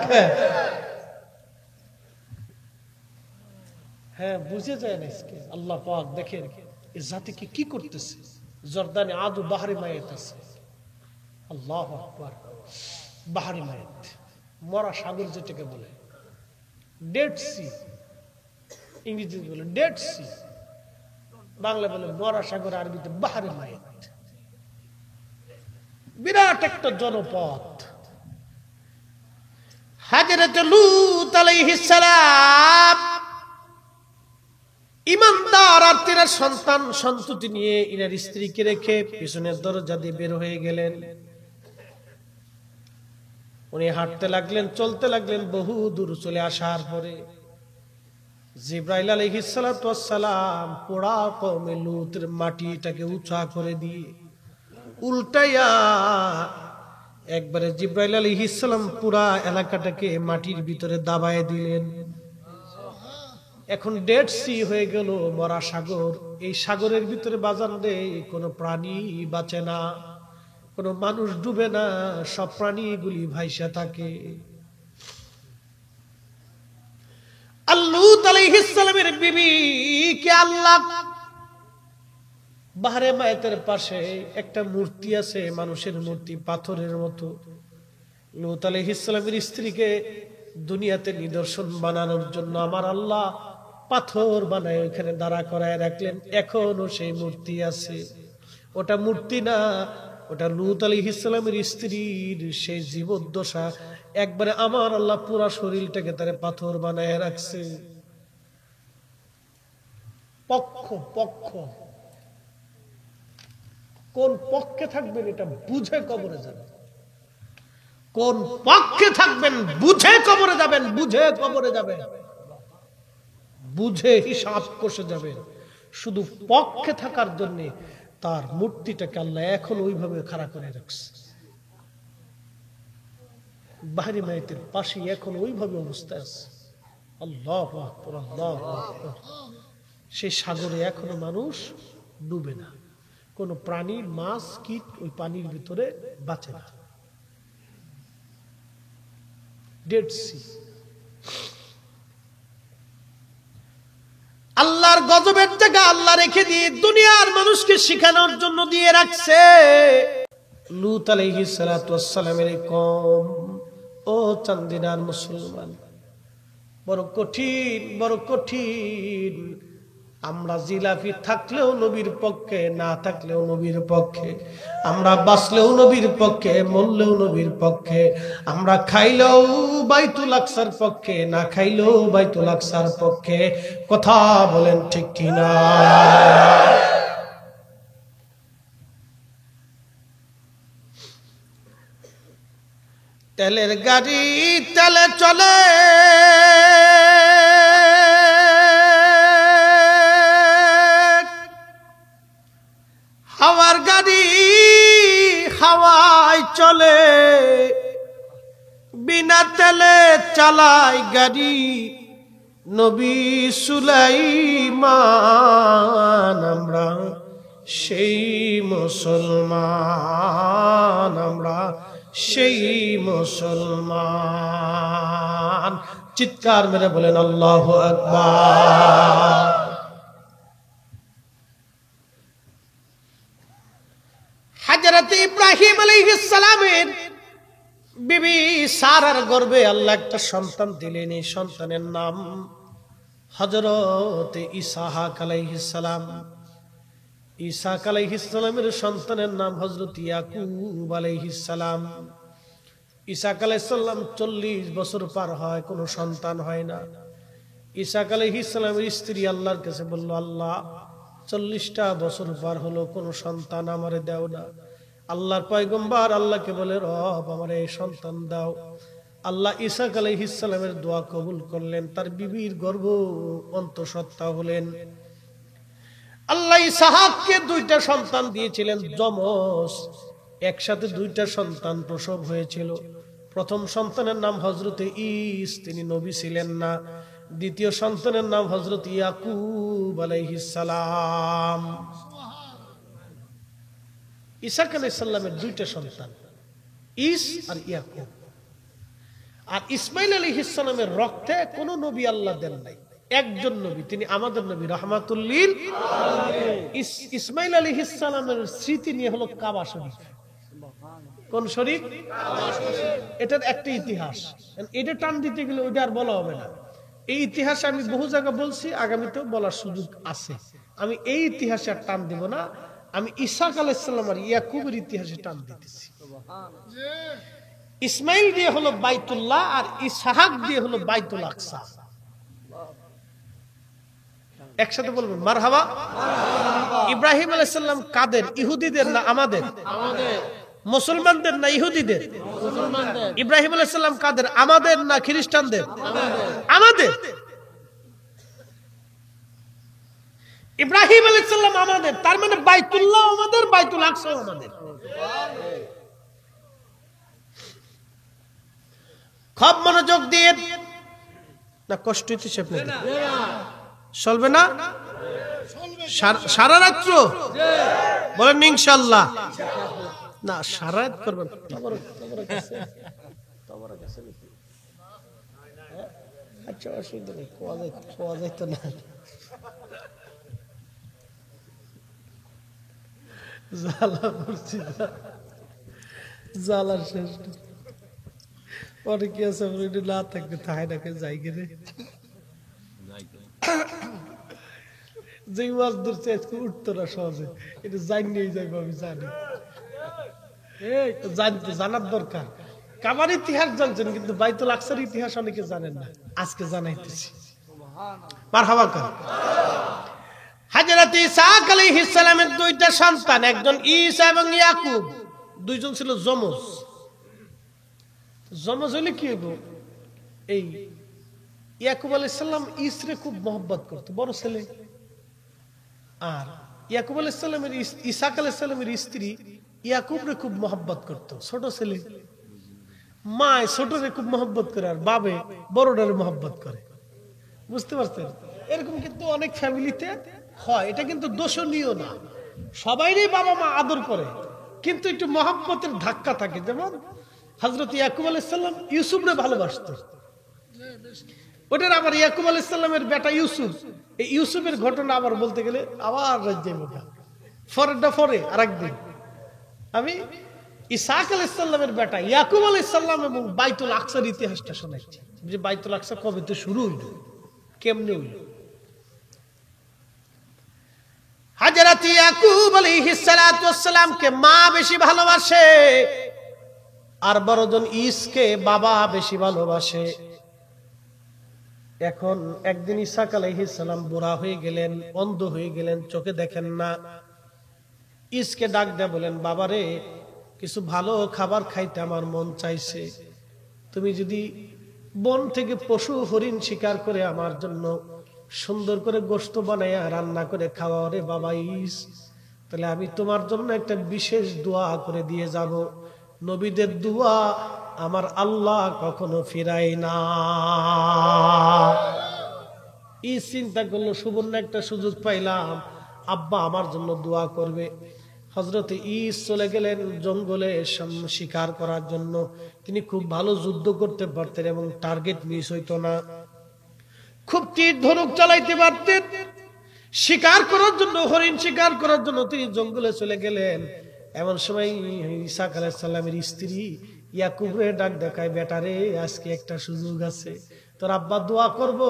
হ্যাঁ, বুঝে যায় না। আল্লাহ পাক দেখেন এই জাতিকে কি করতেছে। জর্দানে আদু বাহারি মায়াত আছে। আল্লাহু আকবার। বাহারি মায়াত, মরা সাগর যেটাকে বলে, ডেড সি, ইংরেজি বলে ডেড সি, বাংলা বলে মরা সাগর, আরবিতে বাহারি মায়াত। বিরাট একটা জনপদ। হযরত লূত আলাইহিস সালাম ইমানদার আর তেনার সন্তান সন্ততি নিয়ে ইনার স্ত্রীকে রেখে পিছনের দরজা দিয়ে বের হয়ে গেলেন। উনি হাঁটতে লাগলেন, চলতে লাগলেন। বহু দূর চলে আসার পরে জিবরাইল আলাইহিস সালাতু ওয়াস সালাম পোড়া কওমে লূতের মাটিটাকে উঁচা করে দিয়ে উল্টাইয়া একবারে জিবরাইল আলাইহিস সালাম পুরা এলাকাটাকে মাটির ভিতরে দাবায় দিলেন। এখন ডেড সি হয়ে গেল, মরা সাগর। এই সাগরের ভিতরে বাজান দেয় কোনো প্রাণী বাঁচে না, কোনো মানুষ ডুবে না, সব প্রাণীগুলি ভাইসা থাকে। লূত আলাইহিস সালামের বিবি কে আল্লাহ বাহরে মায়াতের পাশে একটা মূর্তি আছে, মানুষের মূর্তি, পাথরের মতো। লূত আলাইহিস সালামের স্ত্রীকে দুনিয়াতে নিদর্শন বানানোর জন্য আমার আল্লাহ পাথর বানায় ওইখানে দাঁড়া করায় রাখলেন। এখনো সেই মূর্তি আছে। ওটা মূর্তি না, ওটা লূত আলাইহিস সালামের স্ত্রীর সেই জীবদ্দশা। একবারে আমার আল্লাহ পুরা শরীরটাকে তারে পাথর বানায় রাখছে। পক্ষ পক্ষ কোন পক্ষে থাকবেন এটা বুঝে কবরে যাবেন, কোন পক্ষে থাকবেন বুঝে কবরে যাবেন, বুঝে কবরে যাবেন, বুঝে হিসাব কষে যাবেন। শুধু পক্ষে থাকার জন্য তার মূর্তিটাকে আল্লাহ এখন ওইভাবে খাড়া করে রাখছে। বাহারি মায়ের পাশে এখন ওইভাবে অবস্থায় আছে। আল্লাহু আকবার, আল্লাহু আকবার। সেই সাগরে এখনো মানুষ ডুবে না, কোন প্রাণী মাছ কীট ওই পানির ভিতরে বাঁচে না। Dead Sea. আল্লাহর গজবের জায়গা আল্লাহ রেখে দিয়ে দুনিয়ার মানুষকে শিখানোর জন্য দিয়ে রাখছে। লূত আলাইহিস সালাতু ওয়াস সালামের কওম, ও চান্দিনার মুসলমান, বড় কঠিন, বড় কঠিন। আমরা জিলাপি থাকলেও নবীর পক্ষে, না থাকলেও নবীর পক্ষে। আমরা বাঁচলেও নবীর পক্ষে, মরলেও নবীর পক্ষে। আমরা খাইলেও বাইতুল আকসার পক্ষে, না খাইলেও বাইতুল আকসার পক্ষে। কথা বলেন ঠিক কিনা? তেলের গাড়ি তেলে চলে, হাওয়ার গাড়ি হাওয়ায় চলে, বিনা তেলে চালায় গাড়ি নবী সুলাইমান। আমরা সেই মুসলমান, আমরা সেই মুসলমান। চিৎকার মেরে বলেন আল্লাহু আকবার। হযরত ইব্রাহিম আলাইহিস সালামের বিবি সারার গর্ভে আল্লাহ একটা সন্তান দিলেন। এই সন্তানের নাম হযরত ইসহাক আলাইহিস সালাম। ইসহাক আলাইহিস সালামের সন্তানের নাম হযরত ইয়াকুব আলাইহিস সালাম। ইসহাক আলাইহিস সালাম 40 বছর পার হয়, কোনো সন্তান হয় না। ইসহাক আলাইহিস সালামের স্ত্রী আল্লাহর কাছে বলল, আল্লাহ 40টা বছর পার হলো, কোনো সন্তান আমারে দাও না। আল্লাহর পয়গম্বর আল্লাহকে বলে, রব আমারে এই সন্তান দাও। আল্লাহ ইসহাক আলাইহিস সালামের দোয়া কবুল করলেন, তার বিবির গর্ভ অন্তঃসত্ত্বা হলেন। আল্লাহ ইসহাককে 2টা সন্তান দিয়েছিলেন, যমজ, একসাথে 2টা সন্তান প্রসব হয়েছিল। প্রথম সন্তানের নাম হযরত ঈস, তিনি নবী ছিলেন না। দ্বিতীয় সন্তানের নাম হযরত ইয়াকুব আলাইহিস সালাম। ইসহাক আলাইহিস সালামের 2টা সন্তান, ঈস আর ইয়াকুব। আর ইসমাইল আলাইহিস সালামের রক্তে কোন নবী আল্লাহ দেন নাই, একজন নবী, তিনি আমাদের নবী রাহমাতুল লিল আলামিন। ইসমাইল আলাইহিস সালামের স্মৃতি নিয়ে হলো কাবা শরীফ। কোন শরীফ? কাবা শরীফ। এটার একটা ইতিহাস, এটা টান দিতে গেলে ওইটা আর বলা হবে না। এই ইতিহাসে আমি বহু জায়গা বলছি, আগামীতেও বলার সুযোগ আছে। আমি এই ইতিহাসে আর টান দিব না, আমি ইসহাক আলাইহিস সালাম আর ইয়াকুবের ইতিহাসে টান দিতেছি। ইসমাইল দিয়ে হলো বাইতুল্লাহ, আর ইসহাক দিয়ে হলো বাইতুল আকসা। একসাথে বলবেন মারহাবা। ইব্রাহিম আলাইহিস সালাম কাদের? ইহুদিদের না আমাদের? আমাদের। মুসলমানদের না ইহুদিদের? মুসলমানদের। ইব্রাহিম আলাইহিস সালাম কাদের? আমাদের না খ্রিস্টানদের? আমাদের। ইব্রাহিম আলাইহিস সালাম আমাদের, তার মানে বাইতুল্লাহ আমাদের, বাইতুল আকসা আমাদের। খুব মনোযোগ দিয়ে না, কষ্ট হইতেছে আপনাদের? চলবে না? সারা রাত্র বলেন ইনশাআল্লাহ। না, সারা রাত করবেন। আচ্ছা, অসুবিধা নেই, খোয়া যাইতো না। জ্বালা পড়ছি, জ্বালার শেষ। অনেকে আছে না থাকবে থাই নাকে যাই গেলে যে মাছ ধরছে আজকে উঠতো না সহজে, এটা জানিয়েই যাইবো, আমি জানি। জানার দরকার। কাবার ইতিহাস জানছেন, কিন্তু বাইতুল আকসার ইতিহাস অনেকে জানেন না, আজকে জানাইতেছি। মারহাবা। হযরত ইসহাক আলাইহিস সালামের দুইটা সন্তান, একজন ঈসা এবং ইয়াকুব, দুইজন ছিল যমজ। যমজ হলে কি হইব? এই ইয়াকুব আলাইহিস সালাম ঈসরে খুব মহব্বত করত, বড় ছেলে। আর ইয়াকুব আলাইহিস সালামের ইসহাক আলাইহিস সালামের স্ত্রী ইয়াকুবরে খুব মহব্বত করত, ছোট ছেলে। মা ছোটরে খুব মহব্বত করে আর বাবে বড়টারে মহব্বত করে। বুঝতে পারছেন? এরকম কিন্তু অনেক ফ্যামিলিতে হয়। এটা কিন্তু দোষণীয় না, সবাইরই বাবা মা আদর করে, কিন্তু একটু মহব্বতের ধাক্কা থাকে। যেমন হযরত ইয়াকুব আলাইহিস সালাম ইউসুফরে ভালোবাসত, ওটার আবার ইয়াকুব আলাইহিস সালামের বেটা ইউসুফ। এই ইউসুফের ঘটনা আবার বলতে গেলে আবার রাজ্যে পরে আরেকদিন আমি ইসহাক আলাইহিস সালামের বেটা ইয়াকুব আলাইহিস সালাম এবং বাইতুল আকসার ইতিহাসটা শোনাচ্ছি, যে বাইতুল আকসা কবে থেকে শুরু হইল, কেমনে হইল। হযরত ইয়াকুব আলাইহিস সালাতু ওয়াস সালামকে মা বেশি ভালোবাসে, আর বড়জন ঈসকে বাবা বেশি ভালোবাসে। এখন একদিন ইসহাক আলাইহিস সালাম বুড়া হয়ে গেলেন, অন্ধ হয়ে গেলেন, চোখে দেখেন না। ঈসকে ডাক দেয়া বলেন, বাবারে, কিছু ভালো খাবার খাইতে আমার মন চাইছে, তুমি যদি বন থেকে পশু হরিণ শিকার করে আমার জন্য সুন্দর করে গোশত বানাইয়া রান্না করে খাওয়াও রে বাবা ঈস, তাহলে আমি তোমার জন্য একটা বিশেষ দোয়া করে দিয়ে যাব। নবীদের দোয়া আমার আল্লাহ কখনো ফিরায় না। ঈস চিন্তা করলো, সুবর্ণ একটা সুযোগ পাইলাম, আব্বা আমার জন্য দোয়া করবে। হযরত ঈস চলে গেলেন জঙ্গলে শিকার করার জন্য। তিনি খুব ভালো যুদ্ধ করতে পারতেন এবং টার্গেট মিস হইতো না, খুব তীর ধনুক চালাইতে পারতেন। শিকার করার জন্য, হরিণ শিকার করার জন্য তিনি জঙ্গলে চলে গেলেন। এমন সময় ইসহাক আলাইহিস সালামের স্ত্রী ইয়াকুবরে ডাক দেখায়, বেটারে, আজকে একটা সুযোগ আছে, তোর আব্বা দোয়া করব,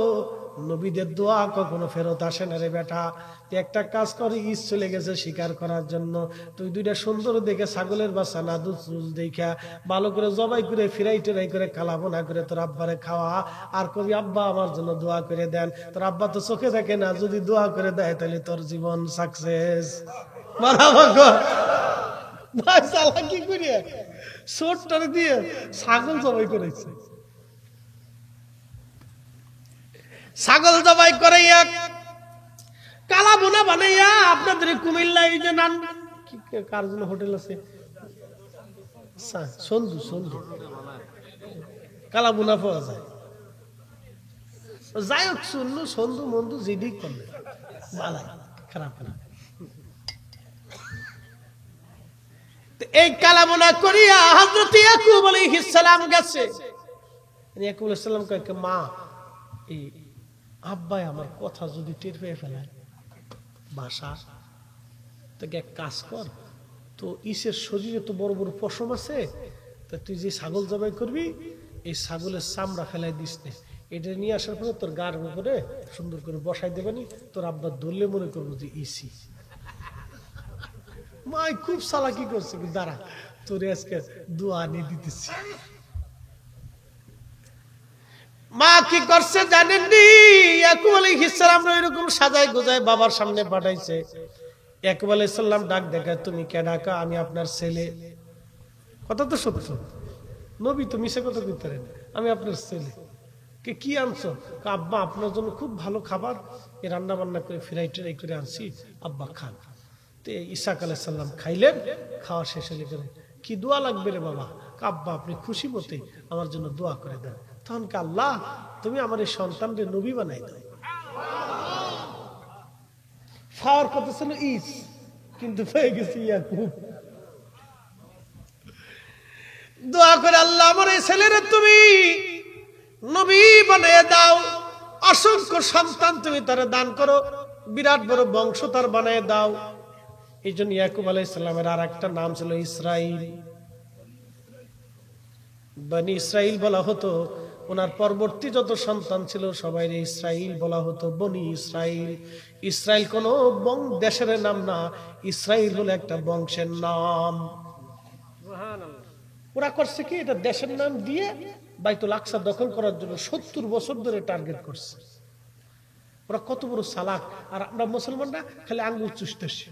নবীদের দোয়া কখনো ফেরত আসে না রে বেটা। তুই একটা কাজ কর, ঈস চলে গেছে শিকার করার জন্য, তুই দুইটা সুন্দর দেখে ছাগলের বাচ্চা না দুধ দেখা ভালো করে জবাই করে ফিরাই টেরাই করে কালাবোনা করে তোর আব্বারে খাওয়া, আর কবি আব্বা আমার জন্য দোয়া করে দেন। তোর আব্বা তো চোখে দেখে না, যদি দোয়া করে দেয় তাহলে তোর জীবন সাকসেস। কি করিয়া ছোট্টার দিয়ে ছাগল জবাই করেছে, ছাগল জবাই করাইয়া কালা বোনা বানাইয়া আপনাদের কুমিল্লা এই যে নান কার জন্য হোটেল আছে সন্ধু, সন্ধু কালা বোনা পাওয়া যায়। যাই হোক, শুনলু সন্ধু মন্ধু জিডি করলে বালাই খারাপ না। এই কালামনা করিয়া হযরত ইয়াকুব আলাইহিস সালাম গেছে। ইয়াকুব আলাইহিস সালাম কয়, মা, এই আব্বাই আমার কথা যদি টের পেয়ে ফেলায় বাসা, তোকে এক কাজ কর, তো ঈসের শরীরে তো বড় বড় পশম আছে, তা তুই যে ছাগল জবাই করবি, এই ছাগলের চামড়া ফেলাই দিস না, এটা নিয়ে আসার পরে তোর গার উপরে সুন্দর করে বসাই দেবানি, তোর আব্বা ধরলে মনে করবো যে ইসি। মাই খুব চালাকি করছে, দাঁড়া তোরে আজকে দোয়া নিয়ে দিতেছি। মা কি করছে জানেননি? ইয়াকুব আলাইহিস সালাম এরকম সাজায় গোজায় বাবার সামনে পাঠাইছে। ইয়াকুব আলাইহিস সালাম ডাক দেখায়, তুমি কে ডাকা? আমি আপনার ছেলে। কথা তো সত্য, নবী তো মিছে কথা কইতে পারেন, আমি আপনার ছেলে। কে কি আনছো? আব্বা আপনার জন্য খুব ভালো খাবার রান্না বান্না করে ফিরাই টেরাই করে আনছি, আব্বা খান। ইসহাক আলাইহিস সালাম খাইলেন, খাওয়া শেষ হলে গেলেন, কি দোয়া লাগবে রে বাবা? আব্বা আপনি খুশি মতে আমার জন্য দোয়া করে দেন। তখন কে, আল্লাহ তুমি আমার এই সন্তানকে নবী বানাই দাও। খাওয়ার কথা ছিল ঈস, কিন্তু পেয়ে গেছি ইয়াকুব। দোয়া করে, আল্লাহ আমার এই ছেলেরে তুমি নবী বানিয়ে দাও, অসংখ্য সন্তান তুমি তারে দান করো, বিরাট বড় বংশ তার বানিয়ে দাও। এই জন্য ইয়াকুব আলাইহিস সালামের আর একটা নাম ছিল ইসরাইল। বনি ইসরাইল বলা হতো। ওনার পরবর্তী যত সন্তান ছিল সবাই ইসরাইল বলা হতো, বনি ইসরাইল। ইসরাইল কোনো দেশের নাম না, ইসরাইল হলো একটা বংশের নাম। ওরা করছে কি, এটা দেশের নাম দিয়ে বাইতুল আকসা দখল করার জন্য 70 বছর ধরে টার্গেট করছে। ওরা কত বড় চালাক, আর আমরা মুসলমানরা খালি আঙ্গুল চুষতেছি।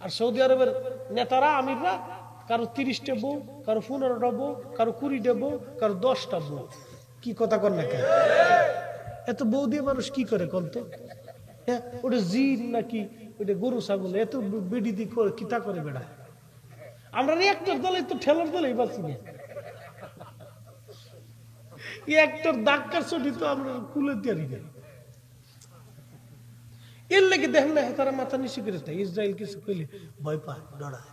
আর সৌদি আরবের নেতারা আমিররা কারো 30টা বউ, কারো 15টা বউ, কারো 20টা বউ, কারো 10টা বউ। কি কথা কর না কেন? এত বউ দিয়ে মানুষ কি করে কন্ত? হ্যাঁ, ওটা জিন নাকি ওটা গরু ছাগল? এত বেডি দি করে কিতা করে বেড়ায়? আমরা একটার দলে তো ঠেলার দলেই বাঁচি না। একটার ডাক্তার ছুটি তো আমরা কুলে তৈরি না। এর লেগে দেখেন না তারা মাথা নিচু করে দেয়, ইসরায়েল কিছু কইলে ভয় পায়, ডরায়।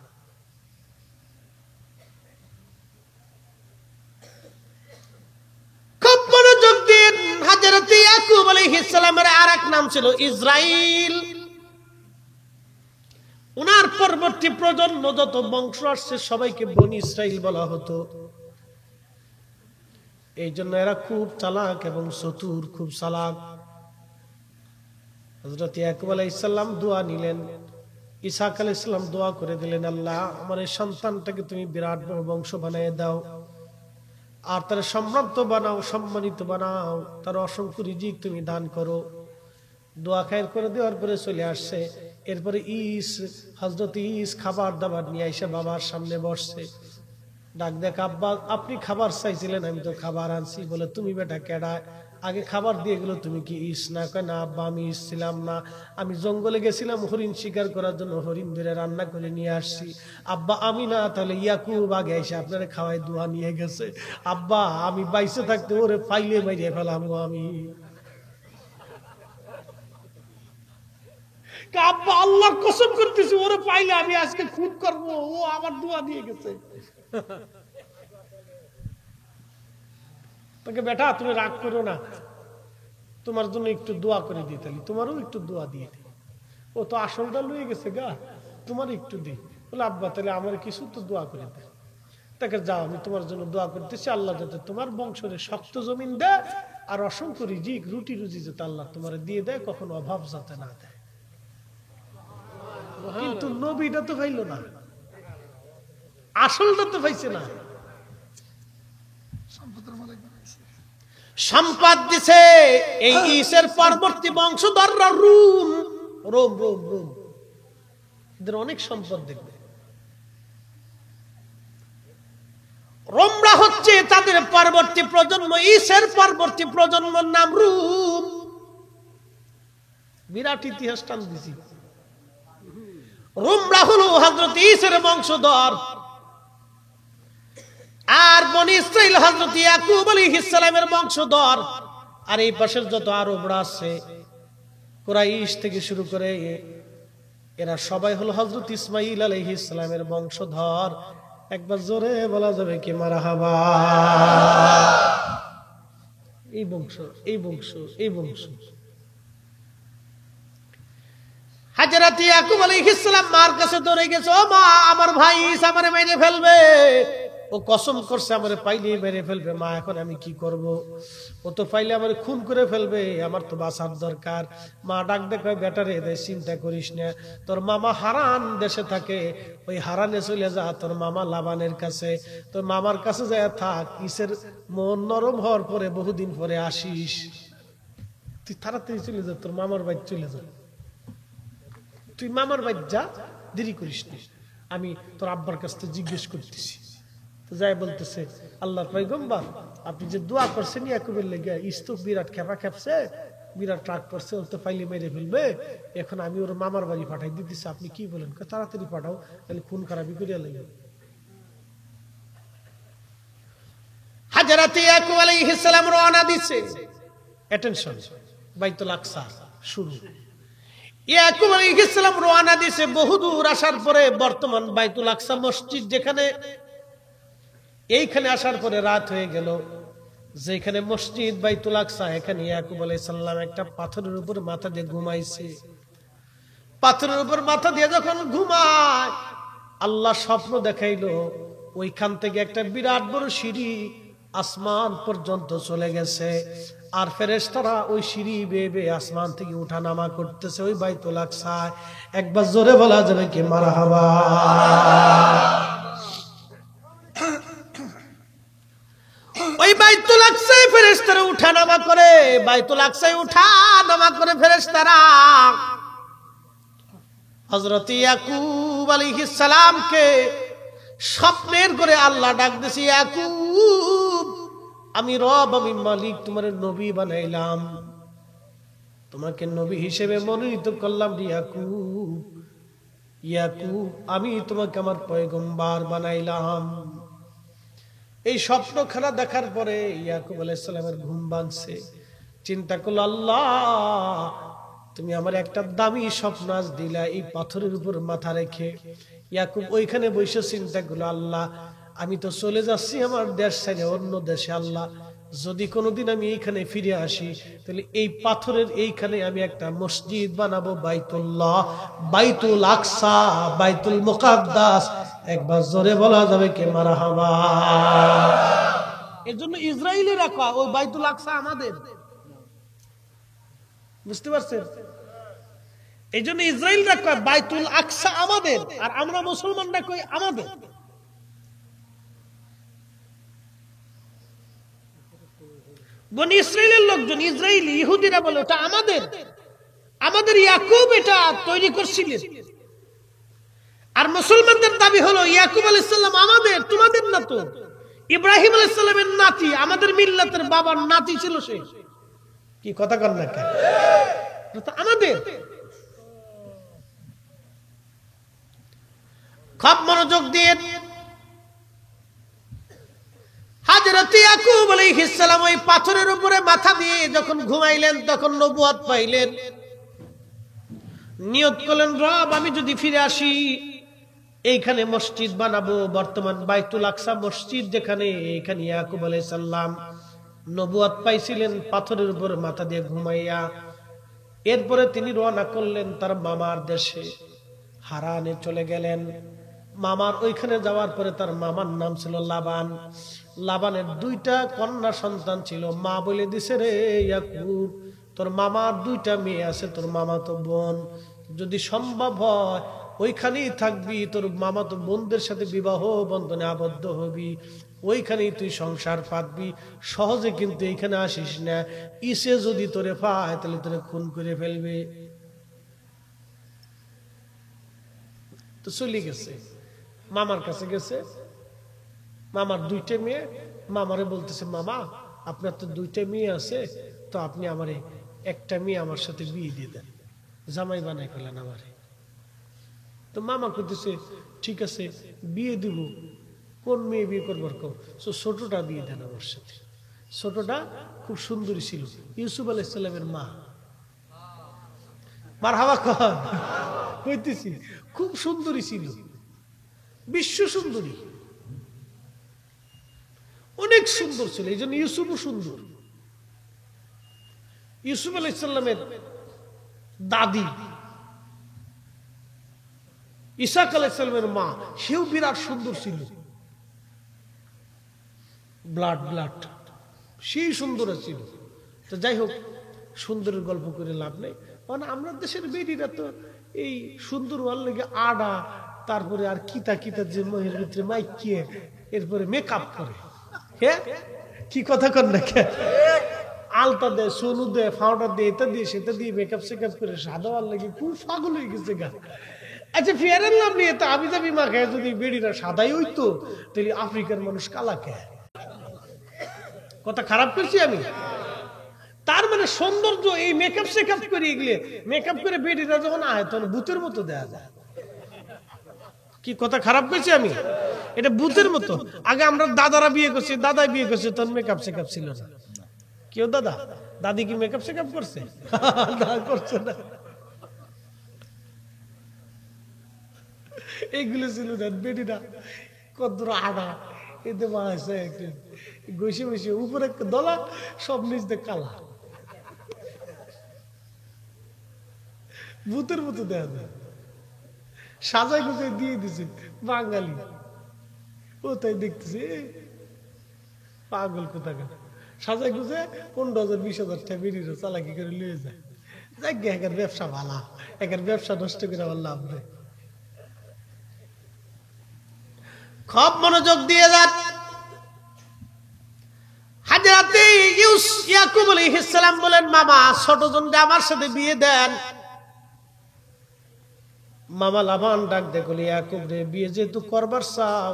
খুব মনোযোগ দিন। হযরত ইয়াকুব আলাইহিস সালামের আরেক নাম ছিল ইসরাইল। ওনার পরবর্তী প্রজন্ম যত বংশ আসছে সবাইকে বনি ইসরাইল বলা হতো। এই জন্য এরা খুব চালাক এবং চতুর, খুব চালাক। হযরত ইয়াকুব আলাইহিস সালাম দোয়া নিলেন, ইসহাক আলাইহিস সালাম দোয়া করে দিলেন, আল্লাহ আমার এই সন্তানটাকে তুমি বিরাট বড় বংশ বানিয়ে দাও, আর তার সমৃদ্ধ বানাও, সম্মানিত বানাও, তার অসংখ্য রিজিক তুমি দান করো। দোয়া খায়ের করে দেওয়ার পরে চলে আসছে। এরপরে হযরত ইস খাবার দাবার নিয়ে এসে বাবার সামনে বসছে। ডাক দেখ, আব্বা আপনি খাবার চাইছিলেন, আমি তো খাবার আনছি। বলে তুমি বেটা কেডা, আগে খাবার দিয়ে গেল, তুমি কি ইস? না কয় না আব্বা আমি ইস ছিলাম না, আমি জঙ্গলে গেছিলাম হরিণ শিকার করার জন্য, হরিণ ধরে রান্না করে নিয়ে আসছি। আব্বা আমি না, তাহলে ইয়াকুব আগে এসে আপনারা খাওয়াই দোয়া নিয়ে গেছে। আব্বা আমি বাইসে থাকতে ওরে পাইলে বাইরে ফেলাম আমি। আব্বা আল্লাহর কসম করতেছি ওরে পাইলে আমি আজকে খুন করবো, ও আমার দোয়া দিয়ে গেছে। তোকে বেটা তুমি রাগ করো না, তোমার জন্য একটু দোয়া করে দিই, তাহলে তোমারও একটু দোয়া দিয়ে দিই। ও তো আসলটা লয়ে গেছে গা, তোমার একটু দিই। বলে আব্বা তাহলে আমার কিছু তো দোয়া করে দে। তাকে যাও আমি তোমার জন্য দোয়া করতেছি, আল্লাহ যাতে তোমার বংশরে শক্ত জমিন দেয়, আর অসংখ্য রিজিক রুটি রুজি যাতে আল্লাহ তোমার দিয়ে দেয়, কখনো অভাব যাতে না দেয়। কিন্তু নবীটা তো পাইল না, আসলটা তো পাইছে না। সম্পদ দিছে এই ইসের পরবর্তী বংশধররা রোম রোম রোম রোম, এদের অনেক সম্পদ দেখবে। রোমরা হচ্ছে তাদের পরবর্তী প্রজন্ম, ইসের পরবর্তী প্রজন্মের নাম রোম। বিরাট ইতিহাস টান দিছি। রোমরা হলো হযরত ঈসার বংশধর, আর বনি ইসরাইল হযরত ইয়াকুব আলাইহিস সালামের বংশধর। আর এই পাশের যত আরবরা আছে, কুরাইশ থেকে শুরু করে, এরা সবাই হলো হযরত ইসমাঈল আলাইহিস সালামের বংশধর। একবার জোরে বলা যাবে কি মারহাবা? এই বংশ, এই বংশ, এই বংশ। হযরত ইয়াকুব আলাইহিস সালাম মার কাছে দৌড়ে গেছে, ও মা আমার ভাই ঈসা আমারে মেরে ফেলবে, ও কসম করছে আমারে পাইলে মেরে ফেলবে। মা এখন আমি কি করব? ও তো পাইলে আমারে খুন করে ফেলবে, আমার তো বাঁচার দরকার। মা ডাক দেখে, বেটারে এদের চিন্তা করিস না, তোর মামা হারান দেশে থাকে, ওই হারানে চলে যা তোর মামা লাবানের কাছে, তোর মামার কাছে যায় থাক, ঈসের মন নরম হওয়ার পরে বহুদিন পরে আসিস। তুই তাড়াতাড়ি চলে যা, তোর মামার বাড়ি চলে যা, তুই মামার বাড়ি যা, দেরি করিস না, আমি তোর আব্বার কাছ থেকে জিজ্ঞেস করতেছি। তো যাই বলতেছে, আল্লাহর পয়গম্বর আপনি যে দোয়া করছেন ইয়াকুবের লেগে, ইস তো বিরাট খেপা খেপছে, বিরাট ট্রাক করছে, ও তো পাইলে মেরে ফেলবে, এখন আমি ওর মামার বাড়ি পাঠাই দিতেছি, আপনি কি বলেন? তাড়াতাড়ি পাঠাও, তাহলে খুন খারাপি করিয়া লাগবে। হযরত ইয়াকুব আলাইহিস সালাম রওনা দিছে, অ্যাটেনশন, বাইতুল আকসা শুরু। ইয়াকুব আলাইহিস সালাম রওনা দিছে, বহুদূর আসার পরে বর্তমান বাইতুল আকসা মসজিদ যেখানে, এইখানে আসার পরে রাত হয়ে গেল। যেখানে মসজিদ বাইতুল আকসা, এখানে ইয়াকুব আলাইহিস সালাম একটা পাথরের উপর মাথা দিয়ে ঘুমাইছে। পাথরের উপর মাথা দিয়ে যখন ঘুমায়, আল্লাহ স্বপ্ন দেখাইলো, ওইখান থেকে একটা বিরাট বড় সিঁড়ি আসমান পর্যন্ত চলে গেছে, আর ফেরেশতারা ওই সিঁড়ি বেয়ে বেয়ে আসমান থেকে উঠা নামা করতেছে ওই বাইতুল আকসায়। একবার জোরে বলা যাবে কি মারহাবা? ওই বাইতুল আকসায় ফেরেশতারা উঠা নামা করে, বাইতুল আকসায় উঠা নামা করে ফেরেশতারা হযরত ইয়াকুব আলাইহিস সালামকে স্বপ্নের করে আল্লাহ ডাক দিছে, ইয়াকুব আমি রব, আমি মালিক, তোমার নবী বানাইলাম, তোমাকে নবী হিসেবে মনোনীত করলাম। ইয়াকুব ইয়াকুব আমি তোমাকে আমার পয়গম্বর বানাইলাম। এই স্বপ্নখানা দেখার পরে ইয়াকুব আলাইহিস সালামের ঘুম ভাঙছে। চিন্তা করলো, আল্লাহ তুমি আমার একটা দামি স্বপ্ন আজ দিলা, এই পাথরের উপর মাথা রেখে। ইয়াকুব ওইখানে বসে চিন্তা করলো, আল্লাহ আমি তো চলে যাচ্ছি আমার দেশ ছেড়ে অন্য দেশে, আল্লাহ যদি কোনোদিন আমি এইখানে ফিরে আসি তাহলে এই পাথরের এইখানে আমি একটা মসজিদ বানাবো, বাইতুল্লাহ, বাইতুল আকসা, বাইতুল মুকাদ্দাস। একবার জোরে বলা যাবে কে মারহাবা। এর জন্য ইসরায়েলি রাখা ওই বাইতুল আকসা আমাদের, বুঝতে পারছেন? এই জন্য ইসরায়েল রাখা বাইতুল আকসা আমাদের, আর আমরা মুসলমানরা কই আমাদের। বনি ইসরায়েলের লোকজন, ইসরায়েলি ইহুদিরা বলে ওটা আমাদের, আমাদের ইয়াকুব এটা তৈরি করছিলেন। আর মুসলমানদের দাবি হলো ইয়াকুব আলাইহিস সালাম আমাদের, তোমাদের না তো। ইব্রাহিম আলাইহিস সালামের নাতি, আমাদের মিল্লাতের বাবার নাতি ছিল সে। কি কথা কর না কেন? এটা আমাদের। খুব মনোযোগ দিয়ে হযরত ইয়াকুব আলাইহিস সালাম ওই পাথরের উপরে মাথা দিয়ে যখন ঘুমাইলেন তখন নবুয়ত পাইলেন। নিয়ত করলেন, রব আমি যদি ফিরে আসি এইখানে মসজিদ বানাবো, বর্তমান বাইতুল আকসা মসজিদ যেখানে, এখানে ইয়াকুব আলাইহিস সালাম নবুয়ত পাইছিলেন পাথরের উপর মাথা দিয়ে ঘুমাইয়া। এরপরে তিনি রওনা করলেন তার মামার দেশে, হারানে চলে গেলেন। মামার ওইখানে যাওয়ার পরে তার মামার নাম ছিল লাবান। লাবানের দুইটা কন্যা সন্তান ছিল। মা বলে দিছে, রে ইয়াকুব তোর মামার দুইটা মেয়ে আছে, তোর মামা তো বোন, যদি সম্ভব হয় ওইখানেই থাকবি, তোর মামা তো বোনদের সাথে বিবাহ বন্ধনে আবদ্ধ হবি, ওইখানেই তুই সংসার পাতবি, সহজে কিন্তু এইখানে আসিস না, ইসে যদি তোরে পায় তাহলে তোরে খুন করে ফেলবে। তো চলে গেছে, মামার কাছে গেছে। মামার দুইটা মেয়ে, মামারে বলতেছে, মামা আপনার তো দুইটা মেয়ে আছে, তো আপনি আমারে একটা মেয়ে আমার সাথে বিয়ে দিয়ে দেন, জামাই বানাই ফেলেন আমারে। তো মামা কইতেছে, ঠিক আছে বিয়ে দিব, কোন মেয়ে বিয়ে করবার কও? ছোটটা বিয়ে দেন আমার সাথে। ছোটটা খুব সুন্দরী ছিল, ইউসুফ আলাইহিস সালামের মা। মারহাবা কইতেছি, খুব সুন্দরী ছিল, বিশ্ব সুন্দরী, অনেক সুন্দর ছিল, এই জন্য ইউসুফও সুন্দর। ইউসুফ আলাইহিস সালামের দাদি ইসাক আলাইহিস সালামের মা, সেও বিরাট সুন্দর ছিল, ব্লাড সেই সুন্দর ছিল। তো যাই হোক, সুন্দরের গল্প করে লাভ নেই, কারণ আমরা দেশের বেরিরা তো এই সুন্দর হওয়ার লেগে আডা, তারপরে আর কিতা যে মহের ভিতরে মাইকিয়ে এরপরে মেকআপ করে। হ্যাঁ কি কথা কর না, আলতা দেয়, সোনু দেয়, পাউডার দিয়ে, এটা দিয়ে সেটা দিয়ে মেকআপ সেকআপ করে সাদা হওয়ার লেগে খুব পাগল হয়ে গেছে গা। আচ্ছা ফেয়ার এন্ড লাভলি তো আমি যাবি মা খায়, যদি বেরিরা সাদাই হইতো তাহলে আফ্রিকার মানুষ কালা খায়। কথা খারাপ করছি আমি? তার মানে সৌন্দর্য এই মেকআপ সেকআপ করে, এগুলো মেকআপ করে বেরিরা যখন আয় তখন ভূতের মতো দেয়া যায়। কি কথা খারাপ করছি আমি? এটা ভূতের মতো। আগে আমরা দাদারা বিয়ে করছি, দাদাই বিয়ে করছে, তখন মেকআপ সেকআপ ছিল না। কেউ দাদি কি মেকআপ সেকআপ করছে? করছে না। এইগুলো ছিল না, বেডিরা কদ্দুর আডা এতে মাসে ঘষে বসে উপরে দলা, সব নিচ দিয়ে কালা, ভূতের মতো দেয়া যায়। সাজাই গুজাই দিয়ে দিছে বাঙালি, ও তাই দেখতেছে পাগল কোথাকার। সাজাই গুজে 15,000 20,000 টাকা বেরিয়ে চালাকি করে লিয়ে যায়। যাই গে একের ব্যবসা ভালা, একের ব্যবসা নষ্ট করে আমার লাভ নেই। খুব মনোযোগ দিয়ে যান। ইয়াকুব আলাইহিস সালাম বলেন, মামা ছোট জনকে আমার সাথে বিয়ে দেন। মামা লাবান ডাক দেখলি, ইয়াকুব রে, বিয়ে যেহেতু করবার চাও,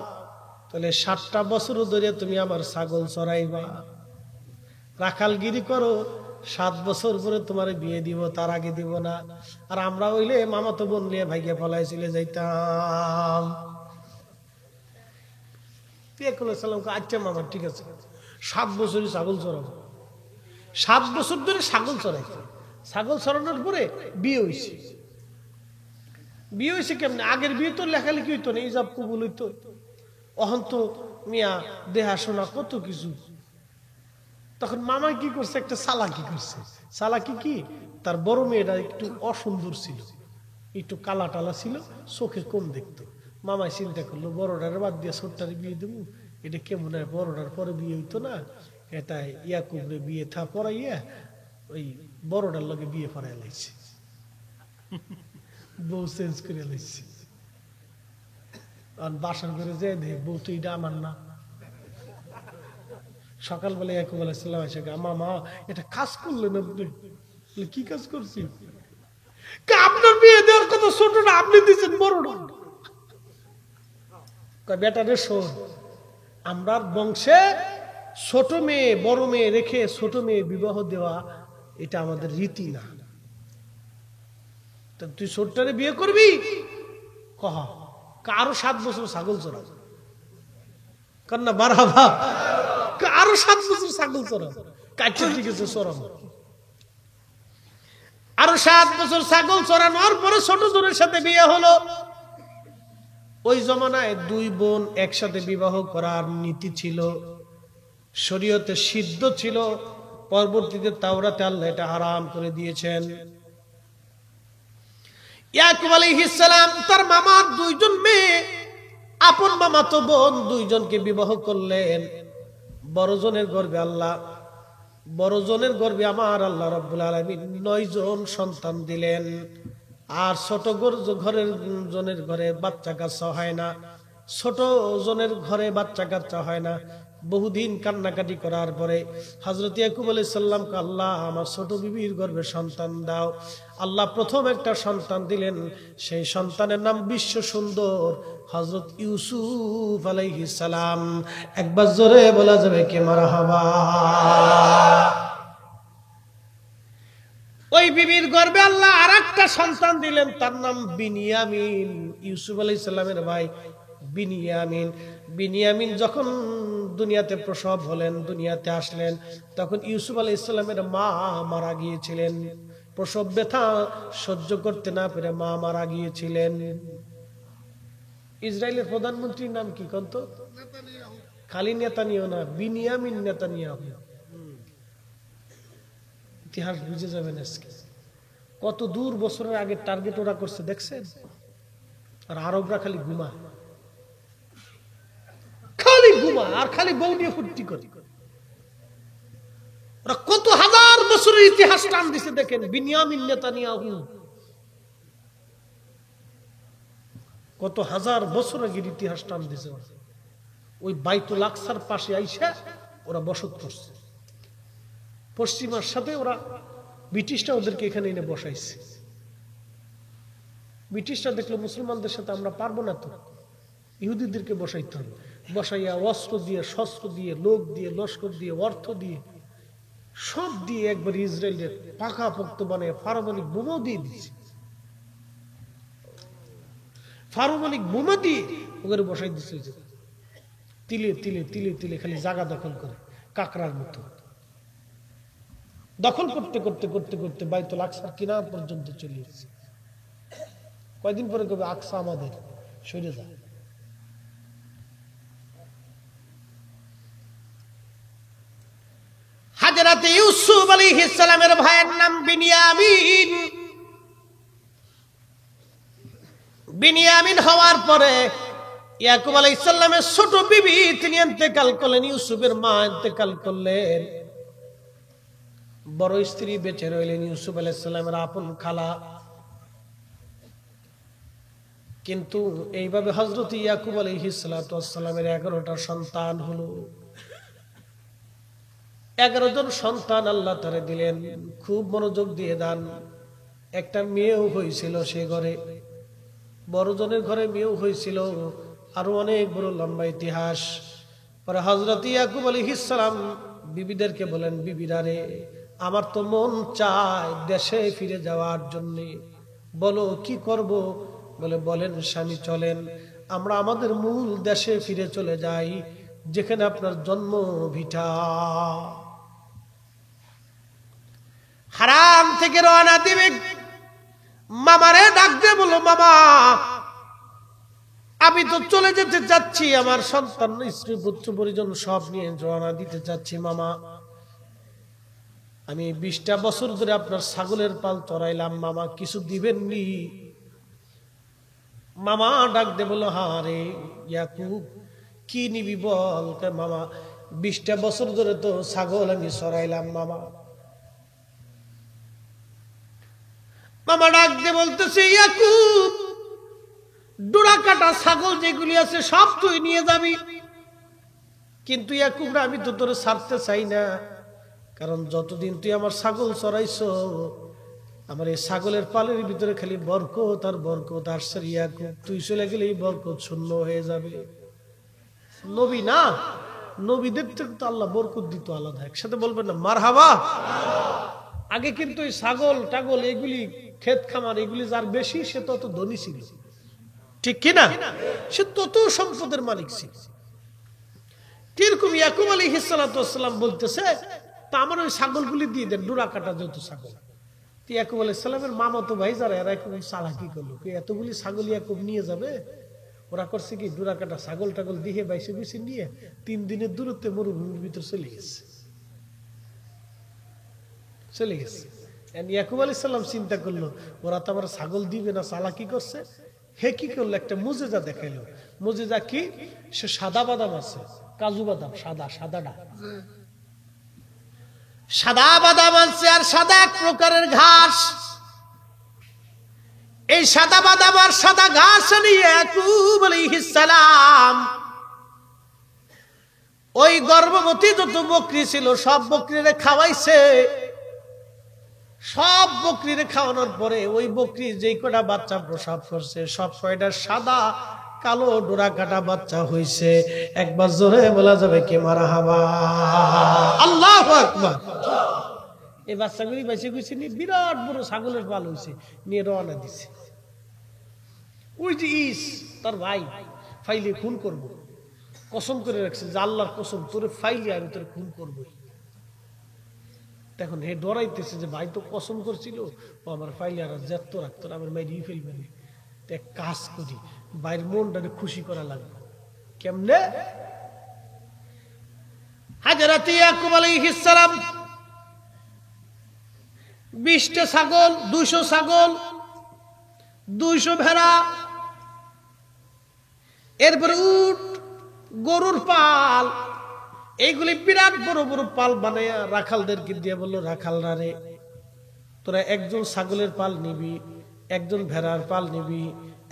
তাহলে 7টা বছর ধরে তুমি আমার ছাগল চড়াইবা, রাখালগিরি করো, 7 বছর পরে তোমার বিয়ে দিব, তার আগে দিব না। আর আমরা হইলে মামা তো বোন নিয়ে ভাইকে ফলাই চলে যাইতাম। আচ্ছা মামা ঠিক আছে, 7 বছরই ছাগল চড়াবো। 7 বছর ধরে ছাগল চড়াইছে। ছাগল চড়ানোর পরে বিয়ে হয়েছে। বিয়ে হয়েছে কেমনে? আগের বিয়ে তো লেখালেখি হইতো না, ইজাব কবুল হইতো। অহন তো মিয়া দেহাশোনা কত কিছু। তখন মামা কি করছে, একটা চালাকি করছে। চালাকি কি, তার বড় মেয়েটা একটু অসুন্দর ছিল, একটু কালা টালা ছিল, চোখে কম দেখতো। মামাই চিন্তা করলো, বড়টার বাদ দিয়ে ছোটটারে বিয়ে দেবো, এটা কেমন হয়, বড়টার পরে বিয়ে হইতো না, এটা ইয়াকুবরে বিয়ে থা পড়াইয়া ওই বড়টার লগে বিয়ে পড়াই লাইছে, বউ চেঞ্জ করে লাইছে। আর বাসার ঘরে যে দে, বউ তো এটা আমার না। সকালবেলা ইয়াকুব আলাইহিস সালাম এসে, মামা এটা কাজ করলেন আপনি? কি কাজ করছি? আপনার বিয়ে দেওয়ার কথা ছোট না, আপনি দিচ্ছেন বড়টা। বেটারে শোন, আমরা বংশে ছোট মেয়ে বড় মেয়ে রেখে ছোট মেয়ে বিবাহ দেওয়া এটা আমাদের রীতি না। তুই ছোটটারে বিয়ে করবি, কহ কারো 7 বছর ছাগল চড়াও, কান্না বাড়াবা, আরো 7 বছর ছাগল চড়াও, কাছে ঠিক আছে চড়াবো। আরো 7 বছর ছাগল চড়ানোর পরে ছোট জনের সাথে বিয়ে হলো। ওই জমানায় 2 বোন একসাথে বিবাহ করার নীতি ছিল, শরীয়তে সিদ্ধ ছিল। পরবর্তীতে তাওরাতে আল্লাহ এটা হারাম করে দিয়েছেন। ইয়াকুব আলাইহিস সালাম তার মামার 2 জন মেয়ে, আপন মামাতো বোন 2 জনকে বিবাহ করলেন। বড় জনের গর্ভে আমার আল্লাহ রাব্বুল আলামিন 9 জন সন্তান দিলেন। আর ছোট জনের ঘরে বাচ্চা কাচ্চা হয় না, ছোট জনের ঘরে বাচ্চা কাচ্চা হয় না। বহুদিন কান্নাকাটি করার পরে হযরত ইয়াকুব আলাইহিস সালামকে, আল্লাহ আমার ছোট বিবির গর্ভে সন্তান দাও। আল্লাহ প্রথম একটা সন্তান দিলেন, সেই সন্তানের নাম বিশ্ব সুন্দর হযরত ইউসুফ আলাইহিস সালাম। একবার জোরে বলা যাবে কি মারহাবা। ওই বিবির গর্ভে আল্লাহ আরেকটা সন্তান দিলেন, তার নাম বিনিয়ামিন। ইউসুফ আলাইহিস সালামের ভাই বিনিয়ামিন। বিনিয়ামিন যখন দুনিয়াতে প্রসব হলেন, দুনিয়াতে আসলেন, তখন ইউসুফ আলাইহিস সালামের মা মারা গিয়েছিলেন। প্রসব ব্যথা সহ্য করতে না পেরে মা মারা গিয়েছিলেন। ইসরায়েলের প্রধানমন্ত্রীর নাম কি কন্ত? খালি নেতানিয়াহু না, বিনিয়ামিন নেতানিয়াহু। ইতিহাস বুঝে যাবেন আজকে কত দূর বছরের আগে টার্গেট ওরা করছে দেখছেন। আর আরবরা খালি ঘুমা, আর খালি বউ নিয়ে ফুর্তি করে। ওরা কত হাজার বছরের ইতিহাস টান দিছে দেখেন। বিনিয়ামিন নেতানিয়াহু কত হাজার বছর আগের ইতিহাস টান দিছে। ওই বাইতুল আকসার পাশে আইসা ওরা বসত করছে। পশ্চিমার সাথে ওরা, ব্রিটিশরা ওদেরকে এখানে এনে বসাইছে। ব্রিটিশরা দেখলো মুসলমানদের সাথে আমরা পারবো না, তো ইহুদিদেরকে বসাইতে হবে। বসাইয়া অস্ত্র দিয়ে, শস্ত্র দিয়ে, লোক দিয়ে, লস্কর দিয়ে, অর্থ দিয়ে, সব দিয়ে একবার ইসরায়েলের পাকাপোক্ত বানিয়ে পারমাণবিক বোমা দিয়ে দিয়েছে। পারমাণবিক বোমা দিয়ে ওখানে বসাই দিচ্ছে। তিলে তিলে তিলে তিলে খালি জায়গা দখল করে কাকড়ার মতো। দখল করতে করতে করতে করতে বাইতুল আকসার কিনার পর্যন্ত চলে এসেছে। কয়দিন পরে কবে আকসা আমাদের, সরে যা। হযরত ইউসুফ আলাইহিস সালামের ভাইয়ের নাম বিনিয়ামিন। বিনিয়ামিন হওয়ার পরে ইয়াকুব আলাইহিস সালামের ছোট বিবি তিনি ইন্তেকাল করলেন, ইউসুফের মা ইন্তেকাল করলেন। বড় স্ত্রী বেঁচে রইলেন ইউসুফ আলাইহিস সালামের আপন খালা। কিন্তু এইভাবে হযরত ইয়াকুব আলাইহিস সালাতু ওয়াস সালামের 11টা সন্তান হলো। 11 জন সন্তান আল্লাহ তারে দিলেন। খুব মনোযোগ দিয়ে দান। একটা মেয়েও হয়েছিল সে ঘরে, বড় জনের ঘরে মেয়েও হয়েছিল। আরো অনেক বড় লম্বা ইতিহাস। পরে হযরত ইয়াকুব আলাইহিস সালাম বিবিদেরকে বলেন, বিবিরা রে, আমার তো মন চায় দেশে ফিরে যাওয়ার জন্য, বলো কি করব? বলেন স্বামী চলেন আমরা আমাদের মূল দেশে ফিরে চলে যাই, যেখানে আপনার জন্ম ভিটা। হারাম থেকে রওনা দিবে। মামারে ডাক দিয়ে বলো, মামা আমি তো চলে যেতে চাচ্ছি, আমার সন্তান স্ত্রী পুত্র পরিজন সব নিয়ে রওনা দিতে চাচ্ছি মামা। আমি 20টা বছর ধরে আপনার ছাগলের পাল চড়াইলাম মামা, কিছু দিবেননি? মামা ডাক দে বলো, হ্যাঁ রে ইয়াকুব কি নিবি বল? মামা 20টা বছর ধরে তো ছাগল আমি চড়াইলাম মামা। মামা ডাক দে বলতেছে, ইয়াকুব ডোরা কাটা ছাগল যেগুলি আছে সব তুই নিয়ে যাবি, কিন্তু ইয়াকুব আমি তো তোরে ছাড়তে চাই না, কারণ যতদিন তুই আমার ছাগল চড়াইছো আমার এই ছাগলের পালের ভিতরে খালি বরকত আর বরকত আসছে। ইয়াকুব তুই চলে গেলে এই বরকত শূন্য হয়ে যাবে। নবী না, নবীদের থেকে তো আল্লাহ বরকত দিত আলাদা। একসাথে বলবেন না মারহাবা। আগে কিন্তু এই ছাগল টাগল এগুলি ক্ষেত খামার এগুলি যার বেশি সে তত ধনী ছিল, ঠিক কিনা? সে তত সম্পদের মালিক ছিল। কিরকম ইয়াকুব আলাইহিস সালাতু ওয়াস সালাম বলতেছে, তা আমার ওই ছাগলগুলি দিয়ে দেন, ডোরা কাটা যত ছাগল। ইয়াকুব আলাইহিস সালামের মামাতো ভাই যারা, এরা একটু চালাকি করলো, এতগুলি ছাগল ইয়াকুব নিয়ে যাবে। ওরা করছে কি, ডোরা কাটা ছাগল টাগল দিয়ে বাইশে বেশি নিয়ে 3 দিনের দূরত্বে মরুভূমির ভিতর চলে গেছে। ইয়াকুব আলাইহিস সালাম চিন্তা করলো, ওরা তো আমার ছাগল দিবে না, চালাকি করছে। হে কি করলো, একটা মুজিজা দেখাইলো। মুজিজা কি? সে সাদা বাদাম আছে, কাজু বাদাম, সাদাটা সাদা বাদাম আছে, আর সাদা এক প্রকারের ঘাস। এই সাদা বাদাম আর সাদা ঘাস নিয়ে ইয়াকুব আলাইহিস সালাম ওই গর্ভবতী যত বকরি ছিল সব বকরিরে খাওয়াইছে। সব বকরিরে খাওয়ানোর পরে ওই বকরি যেই কটা বাচ্চা প্রসব করছে সব কয়টা সাদা কালো ডোরা কাটা বাচ্চা হইছে। একবার জোরে বলা যাবে কি মারহাবা, আল্লাহু আকবার। এই বাচ্চাগুলি বেঁচে গেছে, বিরাট বড় ছাগলের পাল হয়েছে, নিয়ে রওনা দিছে। ওই যে তার ভাই ফাইলে খুন করবো, কসম করে রাখছে যে আল্লাহর কসম তোরে ফাইলে আমি তোরে খুন করবো। তখন হে ডরাইতেছে যে ভাই তো কসম করছিল, ও আমার ফাইলে আর যেত রাখতো আমার মেরিয়ে ফেলবে। এক কাজ করি, ভাইয়ের মনটাকে খুশি করা লাগবে। কেমনে? হযরত ইয়াকুব আলাইহিস সালাম 20টা ছাগল, 200 ছাগল, 200 ভেড়া, এরপরে উট, গরুর পাল, এইগুলি বিরাট বড় বড় পাল বানায়া রাখালদেরকে দিয়ে বললো, রাখালরা রে, তোরা একজন ছাগলের পাল নিবি, একজন ভেড়ার পাল নিবি,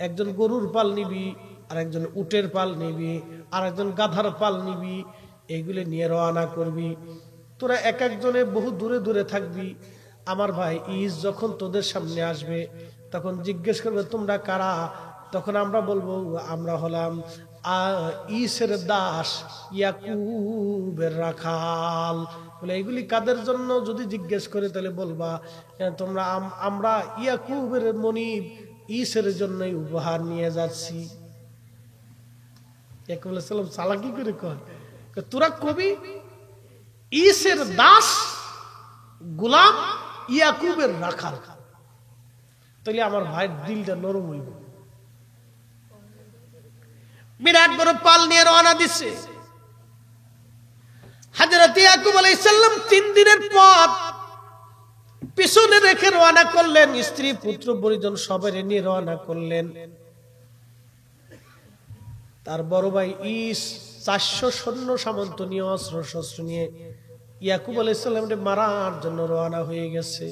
একজন গরুর পাল নিবি, আর একজন উটের পাল নিবি, আর একজন গাধার পাল নিবি। এইগুলি নিয়ে রওনা করবি। তোরা এক একজনে বহু দূরে দূরে থাকবি। আমার ভাই যখন তোদের সামনে আসবে তখন জিজ্ঞেস করবে তোমরা কারা? তখন আমরা বলবো আমরা হলাম ঈসের দাস, ইয়াকুবের রাখাল। বলে এইগুলি কাদের জন্য যদি জিজ্ঞেস করে তাহলে বলবা তোমরা আমরা ইয়াকুবের মনিব ঈসের জন্যই উপহার নিয়ে যাচ্ছি। ইয়াকুব আলাইহিস সালাম চালাকি করে কয়, তোরা কবি ঈসের দাস, গোলাম, ইয়াকুবের রাখাল, তাহলে আমার ভাইয়ের দিলটা নরম হইব। বিরাট বড় পাল নিয়ে রওনা দিচ্ছে। হযরত ইয়াকুব আলাইহিস সালাম 3 দিনের পথ পিছনে রেখে রওনা করলেন। স্ত্রী পুত্র পরিজন সবাই নিয়ে রওনা করলেন। তার বড় ভাই 400 সৈন্য সামন্ত নিয়ে অস্ত্র শস্ত্র নিয়ে ইয়াকুব আলাইহিস সালামকে মারার জন্য রওনা হয়ে গেছে।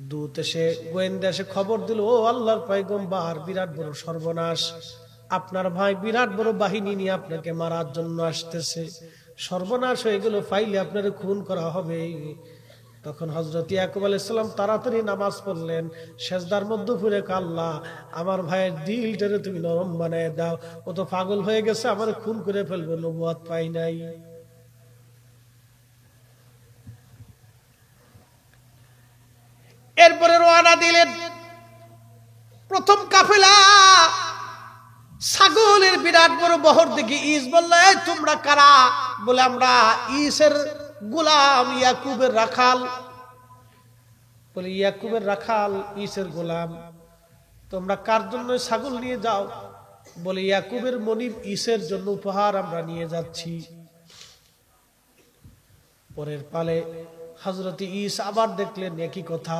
দূত এসে গোয়েন্দা এসে খবর দিল, ও আল্লাহর পয়গম্বর, বিরাট বড় সর্বনাশ, আপনার ভাই বিরাট বড় বাহিনী নিয়ে আপনাকে মারার জন্য আসতেছে। সর্বনাশ হয়ে গেল, ফাইলে আপনার খুন করা হবে। তখন হযরত ইয়াকুব আলাইহিস সালাম তাড়াতাড়ি নামাজ পড়লেন, সেজদার মধ্যে পড়ে আল্লাহ আমার ভাইয়ের দিলটারে তুমি নরম বানায় দাও, ও তো পাগল হয়ে গেছে, আমার খুন করে ফেলবে, নবুয়ত পাই নাই। এরপরে রওনা দিলেন। প্রথম কাফেলা ছাগলের বিরাট বড় বহর দেখি ইস বলল, এই তোমরা কারা? বলে আমরা ইসের গোলাম, ইয়াকুবের রাখাল। বলে ইয়াকুবের রাখাল, ইসের গোলাম, তোমরা কার জন্য ছাগল নিয়ে যাও? বলে ইয়াকুবের মনিব ইসের জন্য উপহার আমরা নিয়ে যাচ্ছি। পরের পালে হযরত ইস আবার দেখলেন একই কথা,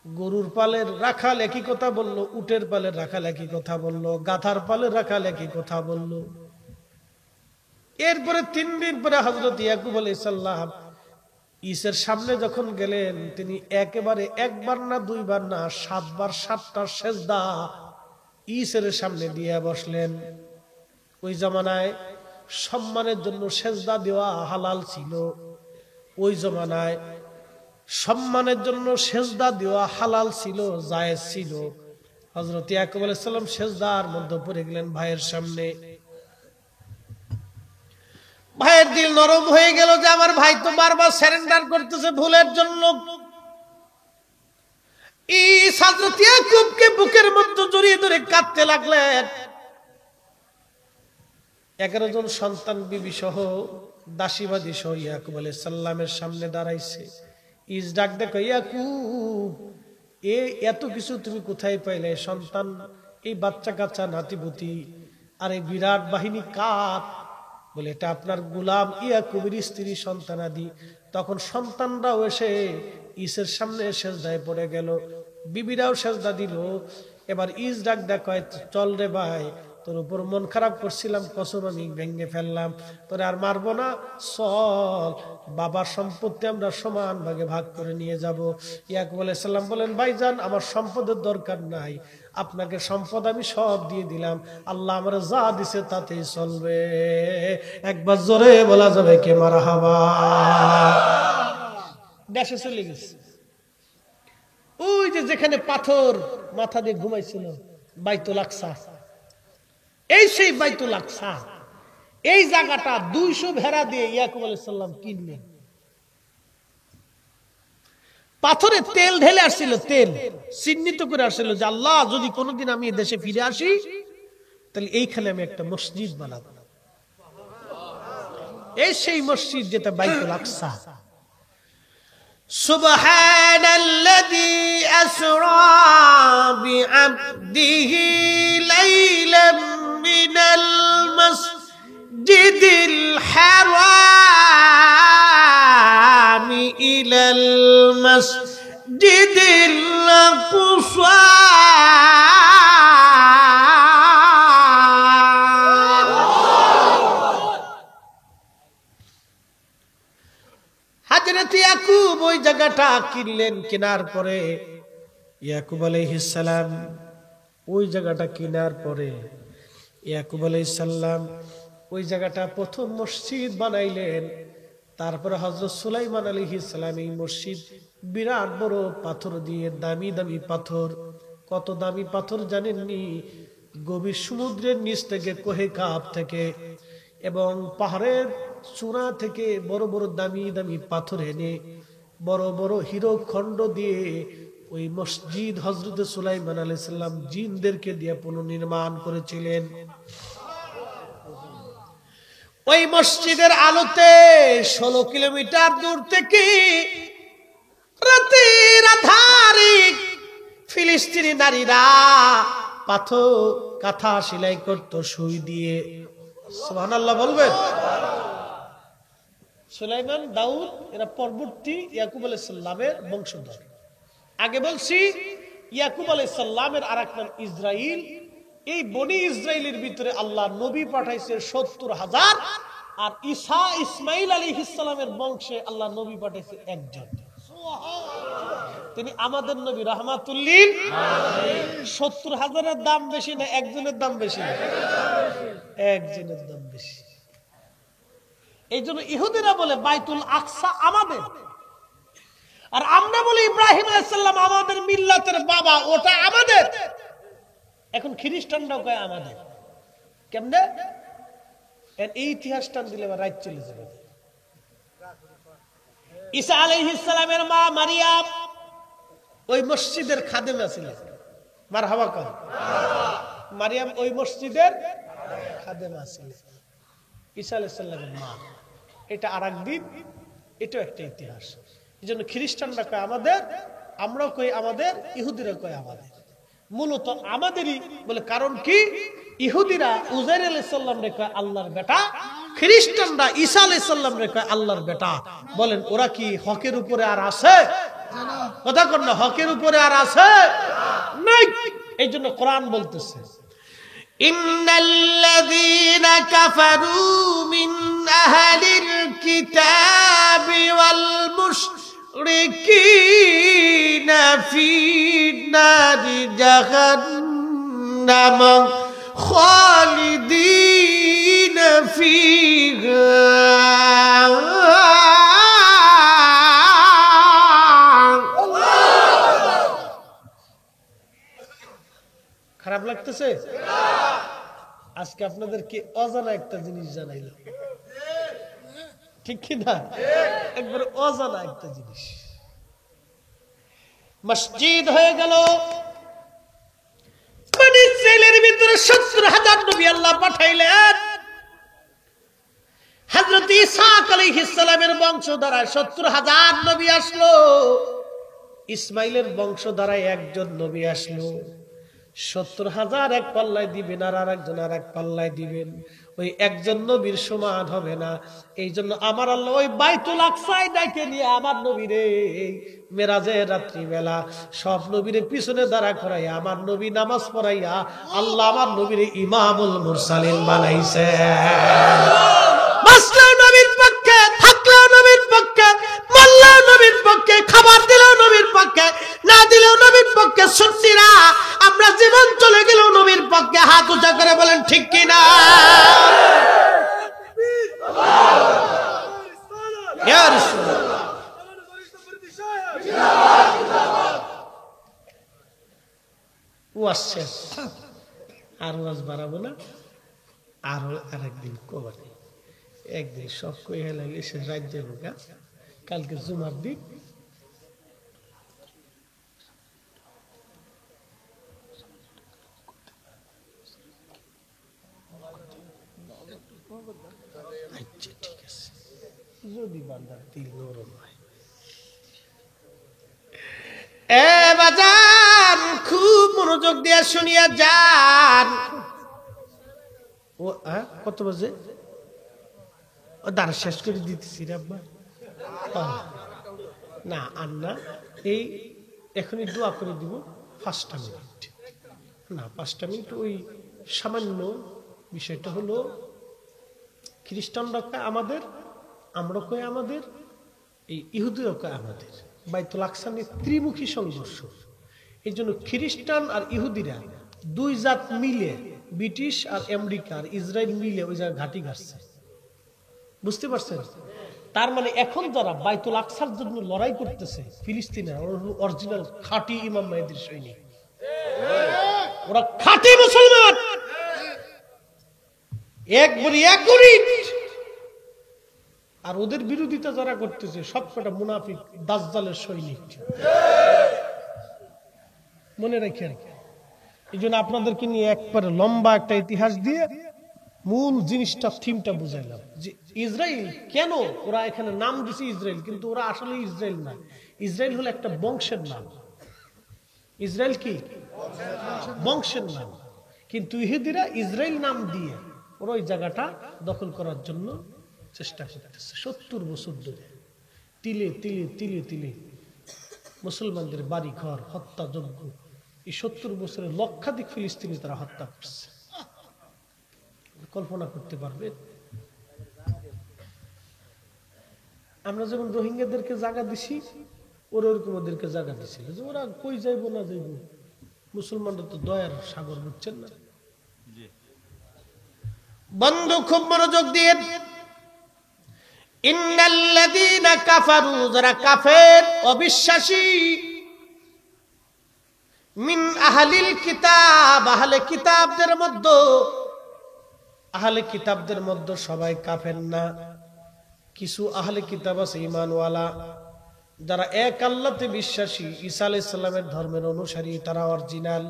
গরুর পালের রাখাল একই কথা বলল, উটের পালের রাখাল একই কথা বলল, গাধার পালের রাখাল একই কথা বলল। এরপরে 3 দিন পরে হযরত ইয়াকুব আলাইহিস সালাম ইসের সামনে যখন গেলেন, তিনি একেবারে একবার না দুইবার না 7 বার 7টা সেজদা ইসের সামনে দিয়ে বসলেন। ওই জামানায় সম্মানের জন্য সেজদা দেওয়া হালাল ছিল। ওই জামানায় সম্মানের জন্য সেজদা দেওয়া হালাল ছিল, জায়েজ ছিল। হযরত ইয়াকুব আলাইহিস সালাম সেজদার মধ্যে পড়ে গেলেন ভাইয়ের সামনে। ভাইয়ের দিল নরম হয়ে গেল যে আমার ভাই তো বারবার সারেন্ডার করতেছে ভুলের জন্য। হযরত ইয়াকুবকে বুকের মধ্যে জড়িয়ে ধরে কাঁদতে লাগলেন। 11 জন সন্তান বিবি সহ দাসীবাদী সহ ইয়াকুব আলাইহিস সালামের সামনে দাঁড়াইছে। ইস ডাক দেখো, ইয়াকুব এত কিছু তুমি কোথায় পাইলে? সন্তান, এই বাচ্চা কাচ্চা নাতিপুতি আর এই বিরাট বাহিনী কার? বলে এটা আপনার গোলাম ইয়াকুবের স্ত্রী সন্তানাদি। তখন সন্তানরাও এসে ইসের সামনে সেজদায় পড়ে গেল, বিবিরাও সেজদা দিল। এবার ইস ডাক দেখো, চল রে ভাই, তোর উপর মন খারাপ করছিলাম, কসম আমি ভেঙে ফেললাম, তোরে আর মারবো না, চল বাবার সম্পত্তি আমরা সমান ভাগে ভাগ করে নিয়ে যাব। ইয়াকুব আলাইহিস সালাম বলেন, ভাইজান আমার সম্পদের দরকার নাই, আপনাকে সম্পদ আমি সব দিয়ে দিলাম, আল্লাহ আমার যা দিছে তাতেই চলবে। একবার জোরে বলা যাবে কে মারহাবা? দেশে চলে গেছে। ওই যে যেখানে পাথর মাথা দিয়ে ঘুমাইছিল বাইতুল আকসা, এই সেই বাইতুল আকসা, এই জায়গাটা 200 ভেড়া দিয়ে ইয়াকুব আলাইহিস সালাম কিনলেন। পাথরে তেল ঢেলে আসছিল, তেল চিহ্নিত করে আসছিল যে আল্লাহ যদি কোনোদিন আমি দেশে ফিরে আসি তাহলে এইখানে আমি একটা মসজিদ বানাবো। এই সেই মসজিদ যেটা বাইতুল আকসা। সুবহানাল্লাযী আসরা বিআবদিহি লাইলাম মিনাল মাসজিদিল হারাম ইলাল মাসজিদিল আকসা হযরত ইয়াকুব ওই জায়গাটা কিনলেন। কেনার পরে ইয়াকুব আলাইহিস সালাম ওই জায়গাটা কেনার পরে ইয়াকুব আলাইহিস সালাম ওই জায়গাটা প্রথম মসজিদ বানাইলেন। তারপরে হযরত সুলাইমান আলাইহিস সালাম এই মসজিদ বিরাট বড় পাথর দিয়ে, দামি দামি পাথর। কত দামি পাথর জানেননি? গভীর সমুদ্রের নিচ থেকে, কোহে কাব থেকে এবং পাহাড়ের চূড়া থেকে বড় বড় দামি দামি পাথর এনে বড় বড় হীরো খণ্ড দিয়ে ওই মসজিদ হযরত সুলাইমান আলাইহিস সালাম জিনদেরকে দিয়ে পুনর্নির্মাণ করেছিলেন। ওই মসজিদের আলোতে 16 কিলোমিটার দূর থেকে রাতের আধারে ফিলিস্তিনি নারীরা পাথর কাঁথা সেলাই করত সুই দিয়ে। সুবহানাল্লাহ বলবেন। সুলাইমান, দাউদ এরা পরবর্তী ইয়াকুব আলাইহিস সালামের বংশধর। আগে বলছি ইয়াকুব আলাইহিস সালামের আরেক নাম ইসরাইল। এই বনি ইসরাইলের ভিতরে আল্লাহ নবী পাঠাইছে 70,000, আর ঈসা ইসমাইল আলাইহিস সালামের বংশে আল্লাহ নবী পাঠাইছে একজন। তিনি আমাদের নবী রাহমাতুল লিল আলামিন। 70,000-এর দাম বেশি না একজনের দাম বেশি? একজনের দাম বেশি। এই জন্য ইহুদিরা বলে বাইতুল আকসা আমাদের, আর আমরা বলি ইব্রাহিম আলাইহিস সালাম আমাদের মিল্লাতের বাবা, ওটা আমাদের। এখন খ্রিস্টানরাও কয় আমাদের। কেমনে? এই ইতিহাসটা দিলে রাত চলে যাবে। ঈসা আলাইহিস সালামের মা মারিয়াম ওই মসজিদের খাদেমা ছিলেন। মারহাবা কর। মারিয়াম ওই মসজিদের খাদেমা ছিলেন, ঈসা আলাইহিস সালামের মা। এটা আরেকদিন, এটাও একটা ইতিহাস। এই জন্য খ্রিস্টানরা কয় আমাদের, আমরাও কই আমাদের, ইহুদিরা কয় আমাদের। মূলত আমাদেরই বলে। কারণ কি? ইহুদিরা উজাইর আলাইহিস সালাম রে কয় আল্লাহর বেটা, খ্রিস্টানরা ঈসা আলাইহিস সালাম রে কয় আল্লাহর বেটা। বলেন ওরা কি হকের উপরে আর আছে? কথা কর না, হকের উপরে আর আছে নাই। এই জন্য কোরআন বলতেছে ইন্নাল্লাযীনা কাফারু মিন আহলিল কিতাবি ওয়াল মুশরিকিনা ফি নারি জাহান্নাম খালিদিনা ফিহা। খারাপ লাগতেছে? আজকে আপনাদেরকে অজানা একটা জিনিস জানাইলাম, ঠিক কি না? একবার অজানা একটা জিনিস। মসজিদ হয়ে গেল, বনী ইসরাইলের ভিতরে ৭০,০০০ নবী আল্লাহ পাঠাইলেন। হযরত ঈসা আলাইহিস সালামের বংশধারায় ৭০,০০০ নবী আসলো। ইসমাইলের বংশধারায় একজন নবী আসলো। ৭০,০০০ এক পাল্লায় দিবেন, আর আরেকজন আর এক পাল্লায় দিবেন। ওই একজন নবীর সমান হবে না। এই জন্য আমার আল্লাহ ওই বাইতুল আকসায় ডাকে নিয়ে আমার নবীরে মেরাজের রাত্রিবেলা সব নবীরে পিছনে দাঁড়া করাইয়া আমার নবী নামাজ পড়াইয়া আল্লাহ আমার নবীরে ইমামুল মুরসালিন বানাইছে। বাঁচলেও নবীর পক্ষে, থাকলেও নবীর পক্ষে, মরলেও নবীর পক্ষে, খাবার দিলেও নবীর পক্ষে, না দিলেও নবীর পক্ষে। সুন্নিরা আমরা জীবন চলে গেলেও নবীর পক্ষে। হাত উঁচা করে বলেন ঠিক কিনা? ইয়া রাসূলুল্লাহ। ওয়াজ শেষ, আর ওয়াজ বাড়াবো না। আরো আরেকদিন কবরে একদিন সব কই হেলাইলে সে রাত যাবো গা। কালকে জুমার দিন আচ্ছা ঠিক আছে, যদি বান্দার দিল নরম হয়। এ বাজান খুব মনোযোগ দিয়ে শুনিয়া যান। ও কত বাজে? ও দাঁড়া শেষ করে দিতেছি রে আব্বা। না আর না, এই এখনই দোয়া করে দিব 5টা মিনিট, না 5টা মিনিট। ওই সামান্য বিষয়টা হলো খ্রিস্টানরা কয় আমাদের, আমরা কয় আমাদের, এই ইহুদিরা কয় আমাদের। বাইতুল আকসা নিয়ে ত্রিমুখী সংঘর্ষ। এই জন্য খ্রিস্টান আর ইহুদিরা দুই জাত মিলে, ব্রিটিশ আর আমেরিকা আর ইসরায়েল মিলে ওই জায়গায় ঘাঁটি গাড়ছে। বুঝতে পারছেন? তার মানে এখন যারা বাইতুল আকসার জন্য লড়াই করতেছে ফিলিস্তিনের, অরিজিনাল খাঁটি ইমাম মাহদীর সৈনিক, ওরা খাঁটি মুসলমান, একবারে এক ইউনিট। আর ওদের বিরোধিতা যারা করতেছে সবকটা মুনাফিক দাজ্জালের সৈনিক। মনে রাখেন। এই জন্য আপনাদেরকে নিয়ে একবারে লম্বা একটা ইতিহাস দিয়ে মূল জিনিসটা, থিমটা বুঝাইলাম যে ইসরায়েল কেন ওরা এখানে নাম দিছে ইসরায়েল, কিন্তু ওরা আসলে ইসরায়েল না। ইসরায়েল হলো একটা বংশের নাম। ইসরায়েল কি বংশের নাম, কিন্তু ইহুদিরা ইসরায়েল নাম দিয়ে ওরা ওই জায়গাটা দখল করার জন্য চেষ্টা করতেছে 70 বছর ধরে। তিলে তিলে তিলে তিলে মুসলমানদের বাড়ি ঘর হত্যাযজ্ঞ, এই 70 বছরে লক্ষাধিক ফিলিস্তিনি তারা হত্যা করছে। কল্পনা করতে পারবেন? আমরা যেমন রোহিঙ্গাদেরকে জায়গা দিছি, ওরা ওরকম ওদেরকে জায়গা দিছিল যে ওরা কই যাইব না যাইব। মুসলমানরা তো দয়ার সাগর, বুঝছেন না? বন্ধু খুব মনোযোগ দিয়ে ইন্নাল্লাযীনা কাফারু, যারা কাফের অবিশ্বাসী, মিন আহলিল কিতাব, আহলে কিতাবদের মধ্যে, আহলে কিতাবদের মধ্যে সবাই কাফের না। কিছু আহলে কিতাব আছে ঈমানওয়ালা, যারা এক আল্লাহতে বিশ্বাসী, ঈসা আলাইহিস সালামের ধর্মের অনুসারী, তারা অরিজিনাল।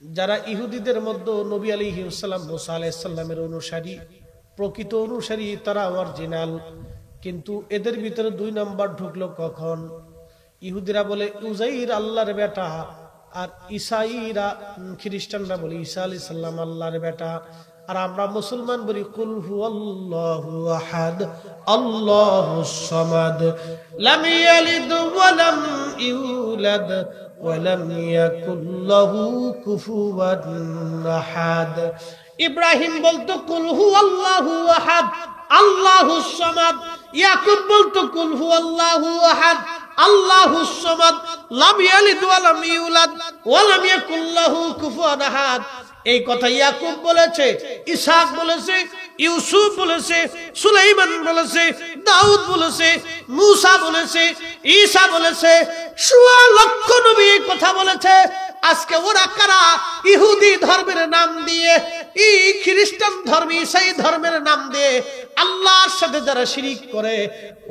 যারা ইহুদিদের মধ্যে নবী আলাইহিস সালাম, মুসা আলাইহিস সালামের অনুসারী, প্রকৃত অনুসারী, তারা অরিজিনাল। কিন্তু এদের ভিতরে দুই নাম্বার ঢুকলো কখন? ইহুদিরা বলে উজাইর আল্লাহর বেটা, আর ঈসাইরা, খ্রিস্টানরা বলে ঈসা আলাইহিস সালাম আল্লাহর বেটা। আর আমরা মুসলমান বলি কুল হুয়াল্লাহু আহাদ আল্লাহুস সামাদ লাম ইয়ালিদ ওয়া লাম ইউলাদ ওয়া লাম ইয়াকুল লাহু কুফুওয়ান আহাদ। ইব্রাহিম বলতো কুল হুয়াল্লাহু আহাদ আল্লাহুস সামাদ, ইয়াকুব বলতো কুল হুয়াল্লাহু আহাদ আল্লাহুস সামাদ লাম ইয়ালিদ ওয়া লাম ইউলাদ ওয়া লাম ইয়াকুল লাহু কুফুওয়ান আহাদ। এই কথা ইয়াকুব বলেছে, ইসহাক বলেছে, ইউসুফ বলেছে, সুলাইমান বলেছে, দাউদ বলেছে, মুসা বলেছে, ঈসা বলেছে, সোয়া লক্ষ নবী এই কথা বলেছে। আজকে ওরা কারা? ইহুদি ধর্মের নাম দিয়ে, খ্রিস্টান ধর্ম, ঈসাই ধর্মের নাম দিয়ে আল্লাহর সাথে যারা শিরিক করে,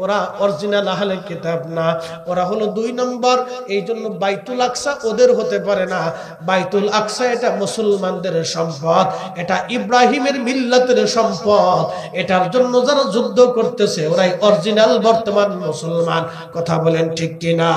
ওরা অরিজিনাল আহলে কিতাব না, ওরা হলো দুই নম্বর। এই জন্য বাইতুল আকসা ওদের হতে পারে না। বাইতুল আকসা এটা মুসলমানদের সম্পদ, এটা ইব্রাহিমের মিল্লাতের সম্পদ। এটার জন্য যারা যুদ্ধ করতেছে ওরাই অরিজিনাল বর্তমান মুসলমান। কথা বলেন ঠিক কিনা?